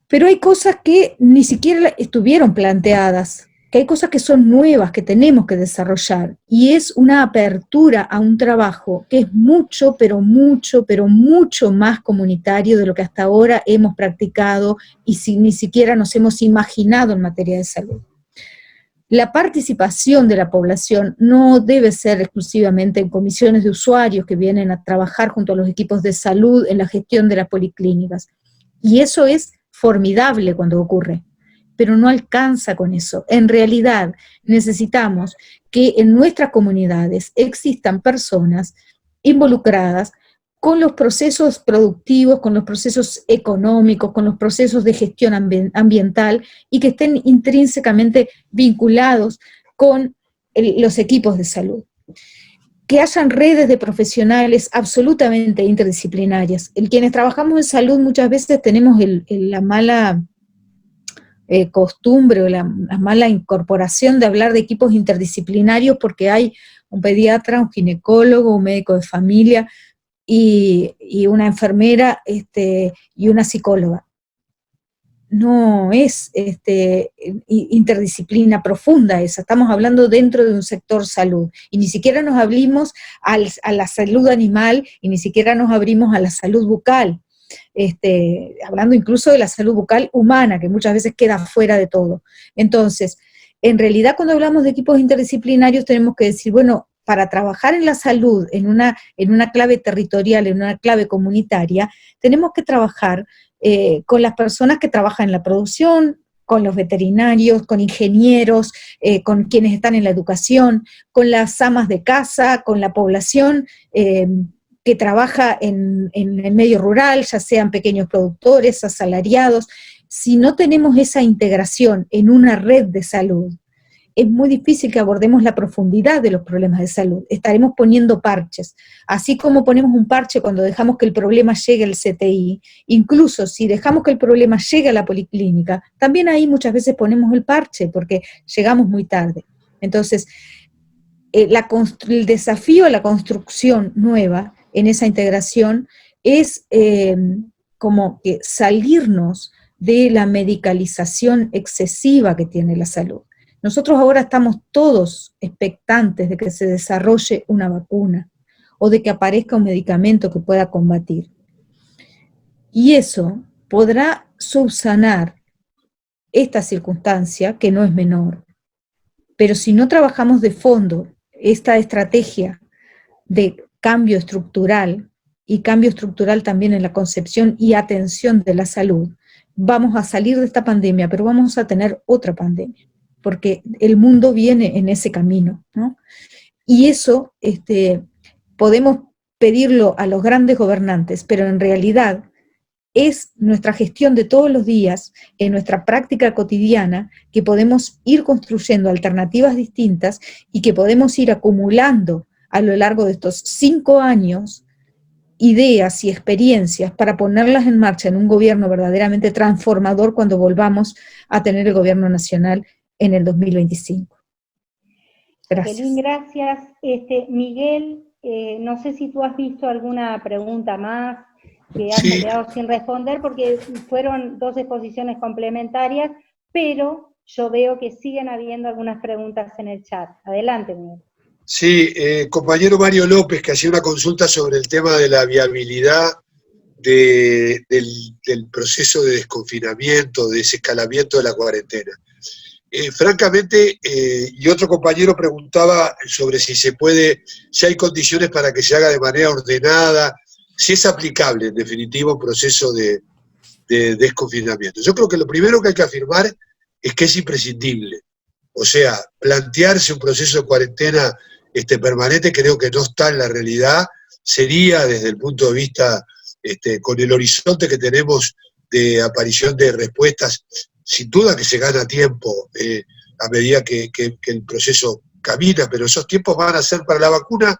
Pero hay cosas que ni siquiera estuvieron planteadas, que hay cosas que son nuevas, que tenemos que desarrollar, y es una apertura a un trabajo que es mucho, pero mucho más comunitario de lo que hasta ahora hemos practicado y ni siquiera nos hemos imaginado en materia de salud. La participación de la población no debe ser exclusivamente en comisiones de usuarios que vienen a trabajar junto a los equipos de salud en la gestión de las policlínicas, y eso es formidable cuando ocurre, pero no alcanza con eso. En realidad necesitamos que en nuestras comunidades existan personas involucradas con los procesos productivos, con los procesos económicos, con los procesos de gestión ambiental, y que estén intrínsecamente vinculados con los equipos de salud. Que hayan redes de profesionales absolutamente interdisciplinarias. Quienes trabajamos en salud muchas veces tenemos la mala costumbre o la mala incorporación de hablar de equipos interdisciplinarios porque hay un pediatra, un ginecólogo, un médico de familia y una enfermera y una psicóloga. No es interdisciplina profunda esa, estamos hablando dentro de un sector salud, y ni siquiera nos abrimos a la salud animal, y ni siquiera nos abrimos a la salud bucal, hablando incluso de la salud bucal humana, que muchas veces queda fuera de todo. Entonces, en realidad cuando hablamos de equipos interdisciplinarios tenemos que decir, bueno, para trabajar en la salud en una clave territorial, en una clave comunitaria, tenemos que trabajar con las personas que trabajan en la producción, con los veterinarios, con ingenieros, con quienes están en la educación, con las amas de casa, con la población que trabaja en el medio rural, ya sean pequeños productores, asalariados. Si no tenemos esa integración en una red de salud, es muy difícil que abordemos la profundidad de los problemas de salud. Estaremos poniendo parches. Así como ponemos un parche cuando dejamos que el problema llegue al CTI, incluso si dejamos que el problema llegue a la policlínica, también ahí muchas veces ponemos el parche porque llegamos muy tarde. Entonces, el desafío a la construcción nueva en esa integración es como que salirnos de la medicalización excesiva que tiene la salud. Nosotros ahora estamos todos expectantes de que se desarrolle una vacuna o de que aparezca un medicamento que pueda combatir. Y eso podrá subsanar esta circunstancia, que no es menor. Pero si no trabajamos de fondo esta estrategia de cambio estructural, y cambio estructural también en la concepción y atención de la salud, vamos a salir de esta pandemia, pero vamos a tener otra pandemia, porque el mundo viene en ese camino, ¿no? Y eso podemos pedirlo a los grandes gobernantes, pero en realidad es nuestra gestión de todos los días, en nuestra práctica cotidiana, que podemos ir construyendo alternativas distintas y que podemos ir acumulando a lo largo de estos 5 años ideas y experiencias para ponerlas en marcha en un gobierno verdaderamente transformador cuando volvamos a tener el gobierno nacional en el 2025. Gracias. Belín, gracias. Miguel, no sé si tú has visto alguna pregunta más que has quedado sin responder, porque fueron 2 exposiciones complementarias, pero yo veo que siguen habiendo algunas preguntas en el chat. Adelante, Miguel. Sí, compañero Mario López, que hacía una consulta sobre el tema de la viabilidad del proceso de desconfinamiento, de desescalamiento de la cuarentena. Francamente, y otro compañero preguntaba sobre si hay condiciones para que se haga de manera ordenada, si es aplicable, en definitiva, un proceso de desconfinamiento. Yo creo que lo primero que hay que afirmar es que es imprescindible. O sea, plantearse un proceso de cuarentena permanente creo que no está en la realidad. Sería, desde el punto de vista, con el horizonte que tenemos de aparición de respuestas, sin duda que se gana tiempo a medida que el proceso camina, pero esos tiempos van a ser para la vacuna.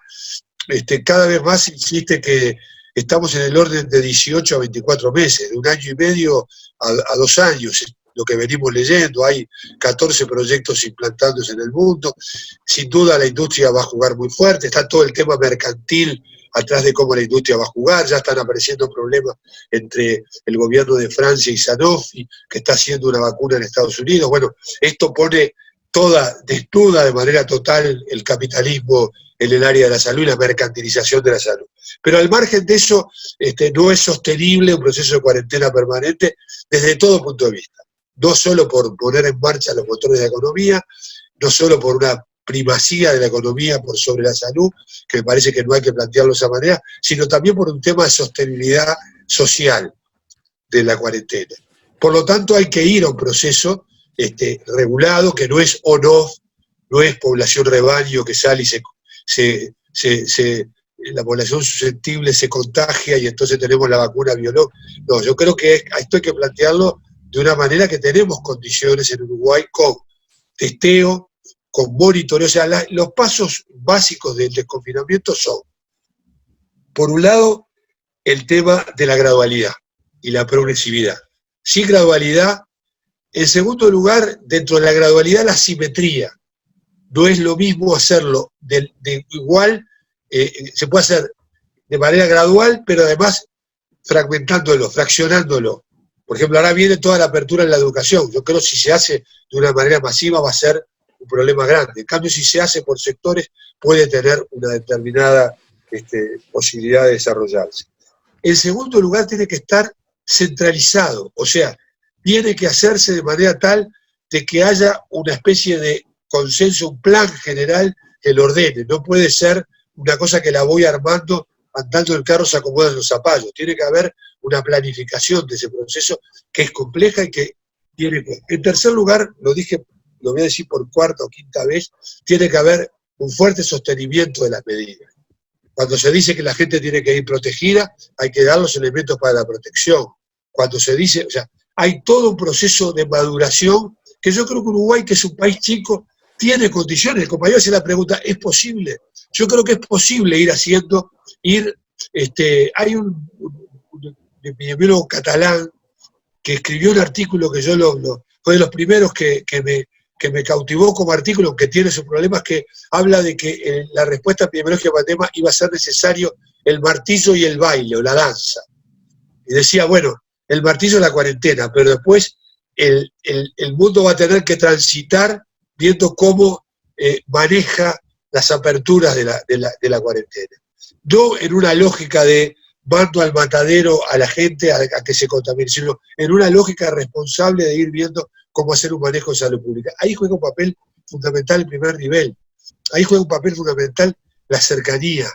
Cada vez más insiste que estamos en el orden de 18 a 24 meses, de 1 año y medio a 2 años, lo que venimos leyendo. Hay 14 proyectos implantándose en el mundo. Sin duda la industria va a jugar muy fuerte, está todo el tema mercantil atrás de cómo la industria va a jugar. Ya están apareciendo problemas entre el gobierno de Francia y Sanofi, que está haciendo una vacuna en Estados Unidos. Bueno, esto desnuda de manera total el capitalismo en el área de la salud y la mercantilización de la salud. Pero al margen de eso, no es sostenible un proceso de cuarentena permanente desde todo punto de vista. No solo por poner en marcha los motores de la economía, no solo por una primacía de la economía por sobre la salud, que me parece que no hay que plantearlo de esa manera, sino también por un tema de sostenibilidad social de la cuarentena. Por lo tanto, hay que ir a un proceso regulado, que no es on-off, no es población rebaño que sale y la población susceptible se contagia y entonces tenemos la vacuna biológica. No, yo creo que esto hay que plantearlo de una manera que tenemos condiciones en Uruguay con testeo, con monitoreo. O sea, los pasos básicos del desconfinamiento son, por un lado, el tema de la gradualidad y la progresividad. Sin gradualidad. En segundo lugar, dentro de la gradualidad, la simetría. No es lo mismo hacerlo igual, se puede hacer de manera gradual, pero además fragmentándolo, fraccionándolo. Por ejemplo, ahora viene toda la apertura en la educación. Yo creo que si se hace de una manera masiva va a ser un problema grande. En cambio, si se hace por sectores, puede tener una determinada posibilidad de desarrollarse. En segundo lugar, tiene que estar centralizado, o sea, tiene que hacerse de manera tal de que haya una especie de consenso, un plan general que lo ordene. No puede ser una cosa que la voy armando, andando el carro se acomodan los zapallos. Tiene que haber una planificación de ese proceso que es compleja y que tiene... En tercer lugar, lo voy a decir por 4ª o 5ª vez, tiene que haber un fuerte sostenimiento de las medidas. Cuando se dice que la gente tiene que ir protegida, hay que dar los elementos para la protección. Cuando se dice, o sea, hay todo un proceso de maduración que yo creo que Uruguay, que es un país chico, tiene condiciones. El compañero hace la pregunta, ¿es posible? Yo creo que es posible hay un epidemiólogo catalán que escribió un artículo que yo fue de los primeros que me cautivó como artículo, que tiene sus problemas, que habla de que la respuesta epidemiológica para el tema iba a ser necesario el martillo y el baile, o la danza. Y decía, bueno, el martillo es la cuarentena, pero después el mundo va a tener que transitar viendo cómo maneja las aperturas de la cuarentena. No en una lógica de mando al matadero a la gente a que se contamine, sino en una lógica responsable de ir viendo cómo hacer un manejo de salud pública. Ahí juega un papel fundamental el primer nivel, ahí juega un papel fundamental la cercanía.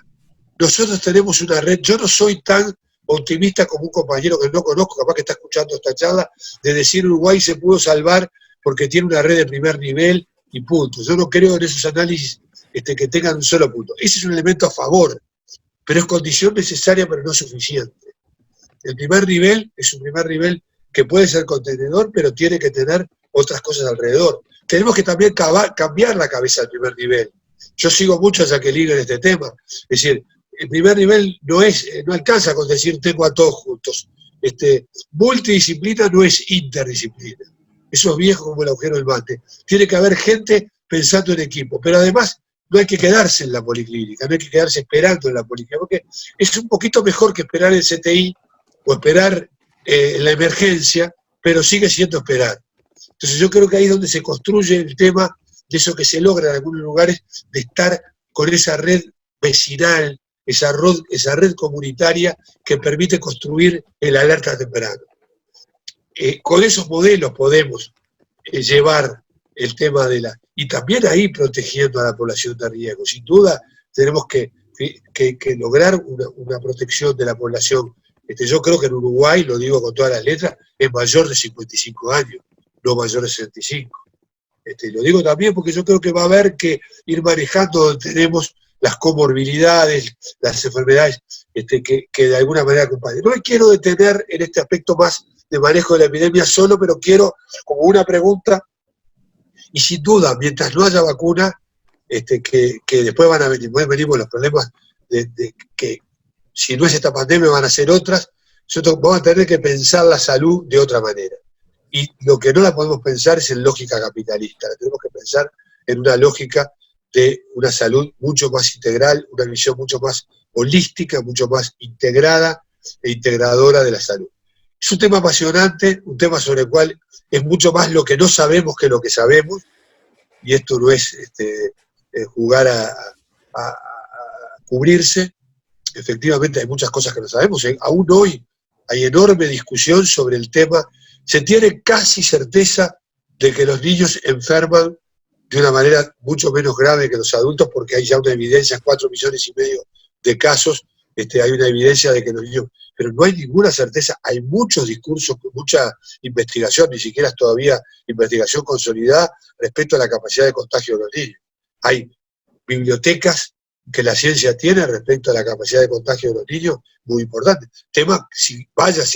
Nosotros tenemos una red, yo no soy tan optimista como un compañero que no conozco, capaz que está escuchando esta charla, de decir Uruguay se pudo salvar porque tiene una red de primer nivel y punto. Yo no creo en esos análisis que tengan un solo punto. Ese es un elemento a favor, pero es condición necesaria pero no suficiente. El primer nivel es un primer nivel que puede ser contenedor, pero tiene que tener otras cosas alrededor. Tenemos que también cambiar la cabeza del primer nivel. Yo sigo mucho a Jacqueline en este tema. Es decir, el primer nivel no alcanza con decir tengo a todos juntos. Multidisciplina no es interdisciplina. Eso es viejo como el agujero del mate. Tiene que haber gente pensando en equipo, pero además no hay que quedarse en la policlínica, no hay que quedarse esperando en la policlínica, porque es un poquito mejor que esperar el CTI o esperar la emergencia, pero sigue siendo esperar. Entonces yo creo que ahí es donde se construye el tema de eso que se logra en algunos lugares, de estar con esa red vecinal, esa red comunitaria que permite construir el alerta temprano. Con esos modelos podemos llevar el tema de y también ahí protegiendo a la población de riesgo. Sin duda tenemos que lograr una protección de la población. Yo creo que en Uruguay, lo digo con todas las letras, es mayor de 55 años, no mayor de 65. Lo digo también porque yo creo que va a haber que ir manejando donde tenemos las comorbilidades, las enfermedades que de alguna manera acompañan. No me quiero detener en este aspecto más de manejo de la epidemia solo, pero quiero como una pregunta, y sin duda, mientras no haya vacuna, que después pueden venir los problemas de que si no es esta pandemia van a ser otras, nosotros vamos a tener que pensar la salud de otra manera. Y lo que no la podemos pensar es en lógica capitalista, la tenemos que pensar en una lógica de una salud mucho más integral, una visión mucho más holística, mucho más integrada e integradora de la salud. Es un tema apasionante, un tema sobre el cual es mucho más lo que no sabemos que lo que sabemos, y esto no es jugar a cubrirse. Efectivamente hay muchas cosas que no sabemos, aún hoy hay enorme discusión sobre el tema. Se tiene casi certeza de que los niños enferman de una manera mucho menos grave que los adultos, porque hay ya una evidencia, 4,5 millones de casos, hay una evidencia de que los niños, pero no hay ninguna certeza, hay muchos discursos, mucha investigación, ni siquiera es todavía investigación consolidada respecto a la capacidad de contagio de los niños. Hay bibliotecas que la ciencia tiene respecto a la capacidad de contagio de los niños, muy importante. Tema, si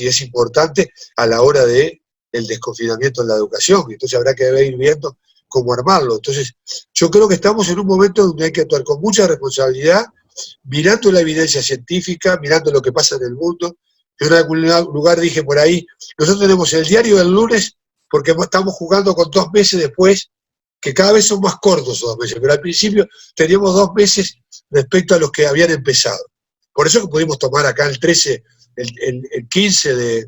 es importante a la hora del desconfinamiento en la educación, entonces habrá que ir viendo cómo armarlo. Entonces, yo creo que estamos en un momento donde hay que actuar con mucha responsabilidad, mirando la evidencia científica, mirando lo que pasa en el mundo. Yo en algún lugar dije por ahí, nosotros tenemos el diario del lunes porque estamos jugando con 2 meses después, que cada vez son más cortos esos 2 meses, pero al principio teníamos 2 meses respecto a los que habían empezado. Por eso que pudimos tomar acá el 13, el 15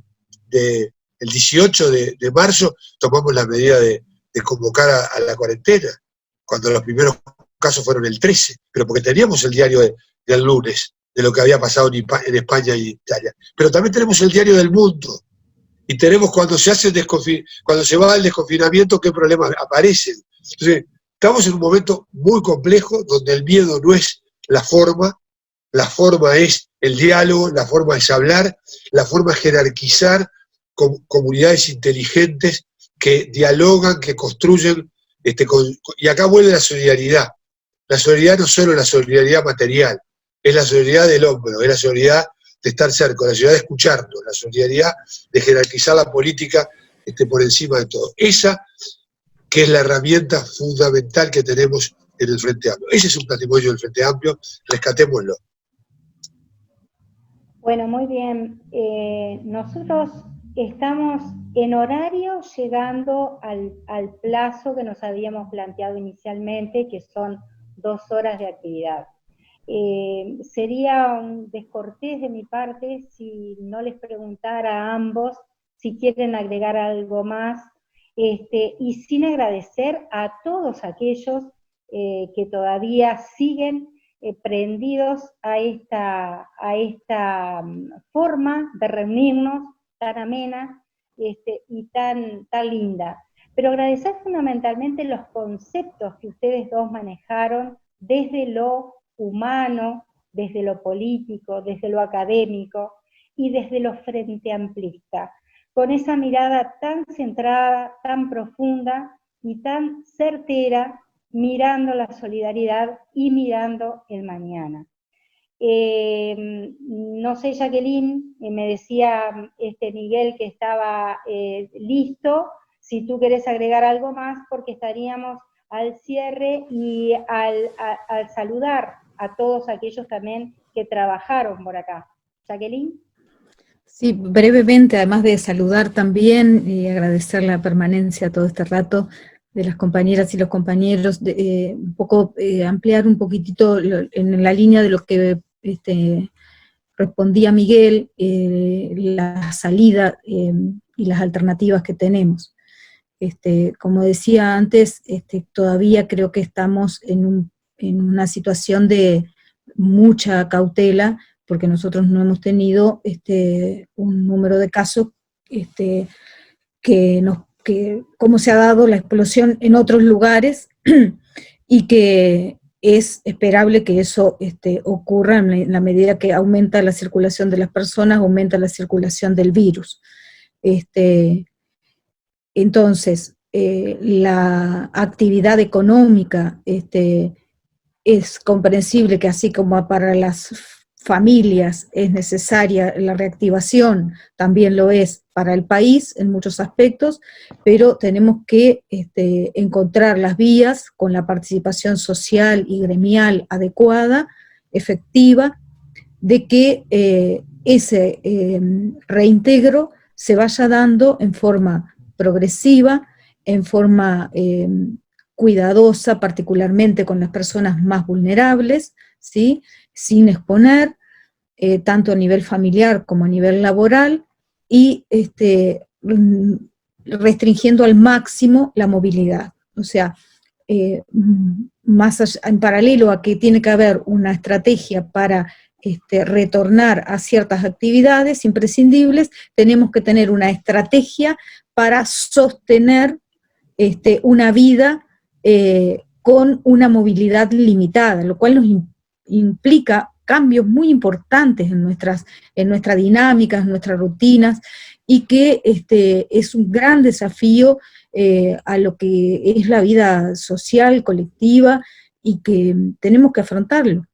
el 18 de marzo, tomamos la medida de convocar a la cuarentena, cuando los primeros casos fueron el 13, pero porque teníamos el diario del lunes, de lo que había pasado en España y Italia. Pero también tenemos el diario del mundo, y tenemos cuando se va al desconfinamiento, qué problemas aparecen. Entonces, estamos en un momento muy complejo, donde el miedo no es la forma es el diálogo, la forma es hablar, la forma es jerarquizar comunidades inteligentes que dialogan, que construyen, y acá vuelve la solidaridad. La solidaridad no solo es la solidaridad material, es la solidaridad del hombro, es la solidaridad de estar cerca, la solidaridad de escucharnos, la solidaridad de jerarquizar la política por encima de todo. Esa que es la herramienta fundamental que tenemos en el Frente Amplio. Ese es un patrimonio del Frente Amplio, rescatémoslo. Bueno, muy bien. Nosotros estamos en horario llegando al plazo que nos habíamos planteado inicialmente, que son 2 horas de actividad. Sería un descortés de mi parte si no les preguntara a ambos si quieren agregar algo más, y sin agradecer a todos aquellos que todavía siguen prendidos a esta forma de reunirnos tan amena y tan linda. Pero agradecer fundamentalmente los conceptos que ustedes dos manejaron desde lo humano, desde lo político, desde lo académico y desde lo frente amplista, con esa mirada tan centrada, tan profunda y tan certera, mirando la solidaridad y mirando el mañana. no sé, Jacqueline, me decía Miguel que estaba listo, si tú querés agregar algo más, porque estaríamos al cierre y al saludar a todos aquellos también que trabajaron por acá. Jacqueline. Sí, brevemente, además de saludar también y agradecer la permanencia todo este rato de las compañeras y los compañeros, un poco ampliar un poquitito en la línea de lo que respondía Miguel, la salida y las alternativas que tenemos. Como decía antes, todavía creo que estamos en una situación de mucha cautela, porque nosotros no hemos tenido un número de casos que como se ha dado la explosión en otros lugares, y que es esperable que eso ocurra en la medida que aumenta la circulación de las personas, aumenta la circulación del virus. Entonces, la actividad económica es comprensible que así como para las familias es necesaria la reactivación, también lo es para el país en muchos aspectos, pero tenemos que encontrar las vías con la participación social y gremial adecuada, efectiva, de que ese reintegro se vaya dando en forma progresiva, en forma cuidadosa, particularmente con las personas más vulnerables, ¿sí? Sin exponer, tanto a nivel familiar como a nivel laboral, y restringiendo al máximo la movilidad. O sea, más allá, en paralelo a que tiene que haber una estrategia para retornar a ciertas actividades imprescindibles, tenemos que tener una estrategia para sostener una vida con una movilidad limitada, lo cual nos implica cambios muy importantes en nuestra dinámica, en nuestras rutinas, y que es un gran desafío a lo que es la vida social, colectiva, y que tenemos que afrontarlo.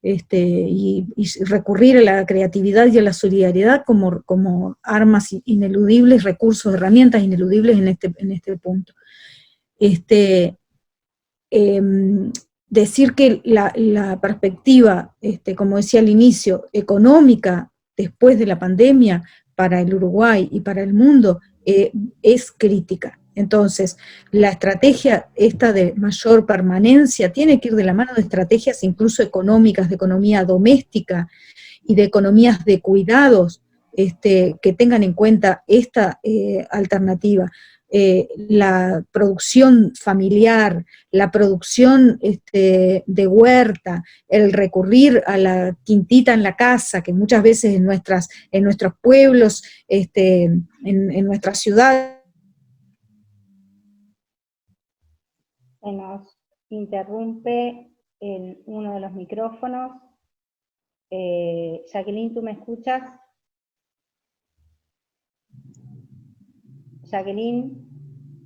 Y recurrir a la creatividad y a la solidaridad como armas ineludibles, recursos, herramientas ineludibles en este punto. Decir que la perspectiva, como decía al inicio, económica después de la pandemia para el Uruguay y para el mundo es crítica. Entonces, la estrategia esta de mayor permanencia tiene que ir de la mano de estrategias incluso económicas, de economía doméstica y de economías de cuidados, que tengan en cuenta esta alternativa. La producción familiar, la producción de huerta, el recurrir a la quintita en la casa, que muchas veces en nuestros pueblos, en nuestras ciudades. Se nos interrumpe en uno de los micrófonos. Jacqueline, ¿tú me escuchas? Jacqueline,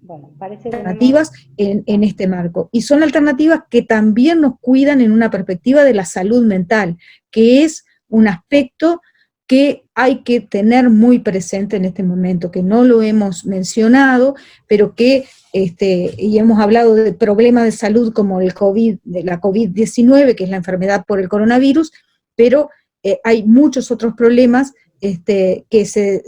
bueno, parece que alternativas en este marco. Y son alternativas que también nos cuidan en una perspectiva de la salud mental, que es un aspecto que hay que tener muy presente en este momento, que no lo hemos mencionado, pero que, y hemos hablado de problemas de salud como el COVID, de la COVID-19, que es la enfermedad por el coronavirus, pero hay muchos otros problemas que se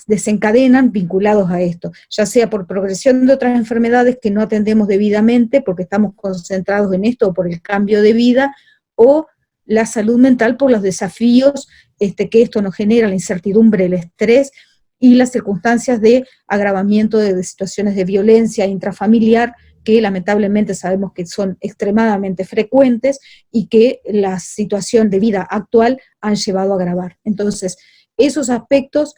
desencadenan vinculados a esto, ya sea por progresión de otras enfermedades que no atendemos debidamente porque estamos concentrados en esto, o por el cambio de vida, o la salud mental por los desafíos que esto nos genera, la incertidumbre, el estrés y las circunstancias de agravamiento de situaciones de violencia intrafamiliar, que lamentablemente sabemos que son extremadamente frecuentes y que la situación de vida actual han llevado a agravar. Entonces, esos aspectos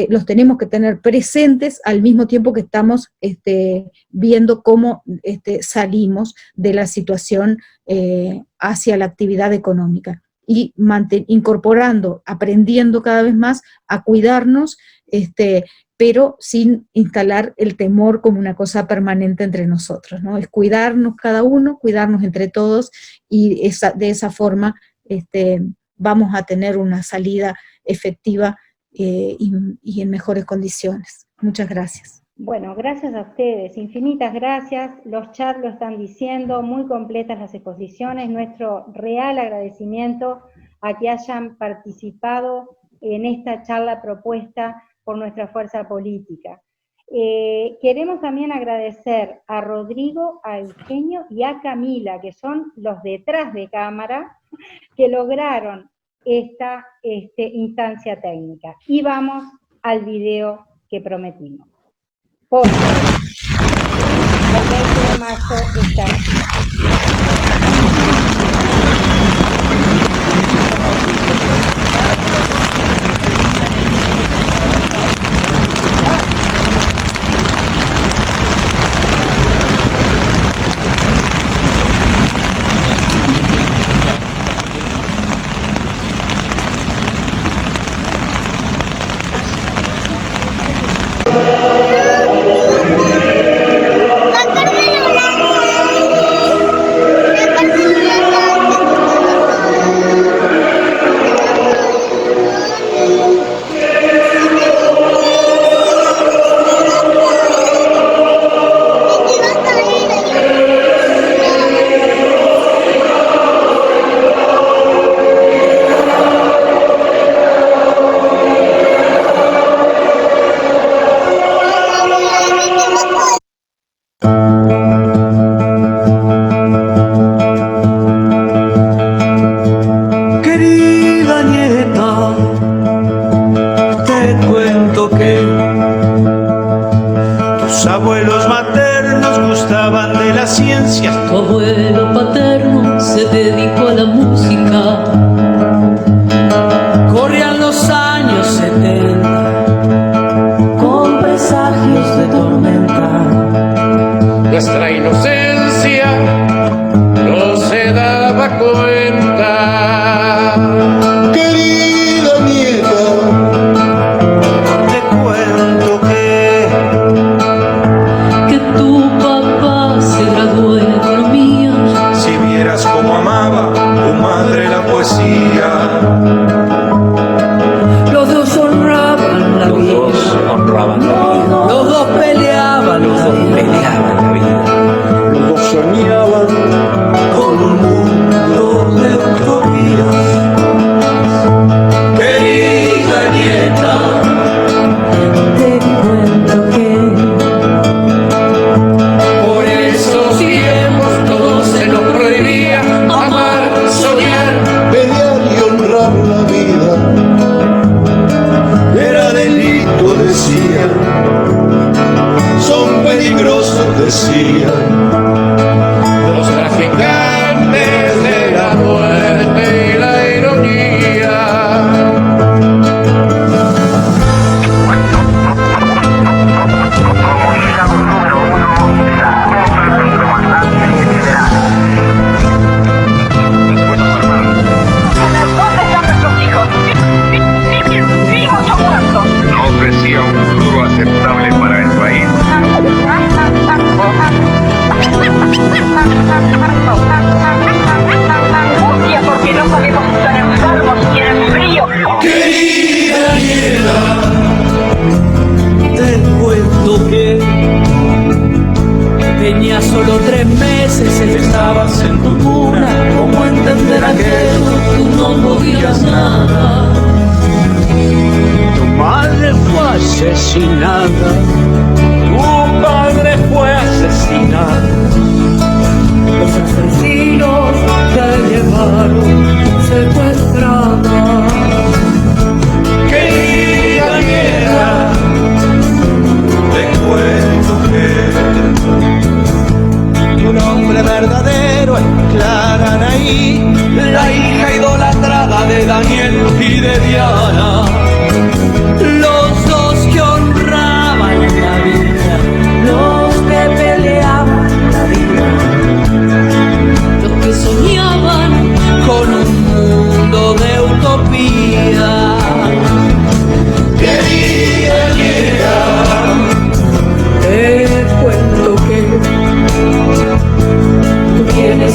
los tenemos que tener presentes al mismo tiempo que estamos viendo cómo salimos de la situación hacia la actividad económica, y incorporando, aprendiendo cada vez más a cuidarnos, pero sin instalar el temor como una cosa permanente entre nosotros, ¿no? Es cuidarnos cada uno, cuidarnos entre todos, y de esa forma vamos a tener una salida efectiva y en mejores condiciones. Muchas gracias. Bueno, gracias a ustedes, infinitas gracias. Los chats lo están diciendo, muy completas las exposiciones. Nuestro real agradecimiento a que hayan participado en esta charla propuesta por nuestra fuerza política. Queremos también agradecer a Rodrigo, a Eugenio y a Camila, que son los detrás de cámara, que lograron esta instancia técnica. Y vamos al video que prometimos. Porque el 20 de marzo está...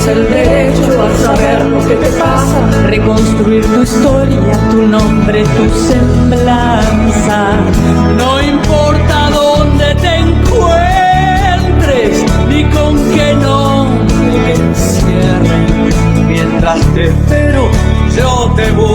El derecho a saber lo que te pasa, de tu semblanza. No importa dónde te encuentres, ni con qué nombre que encierre. Mientras te espero, yo te busco.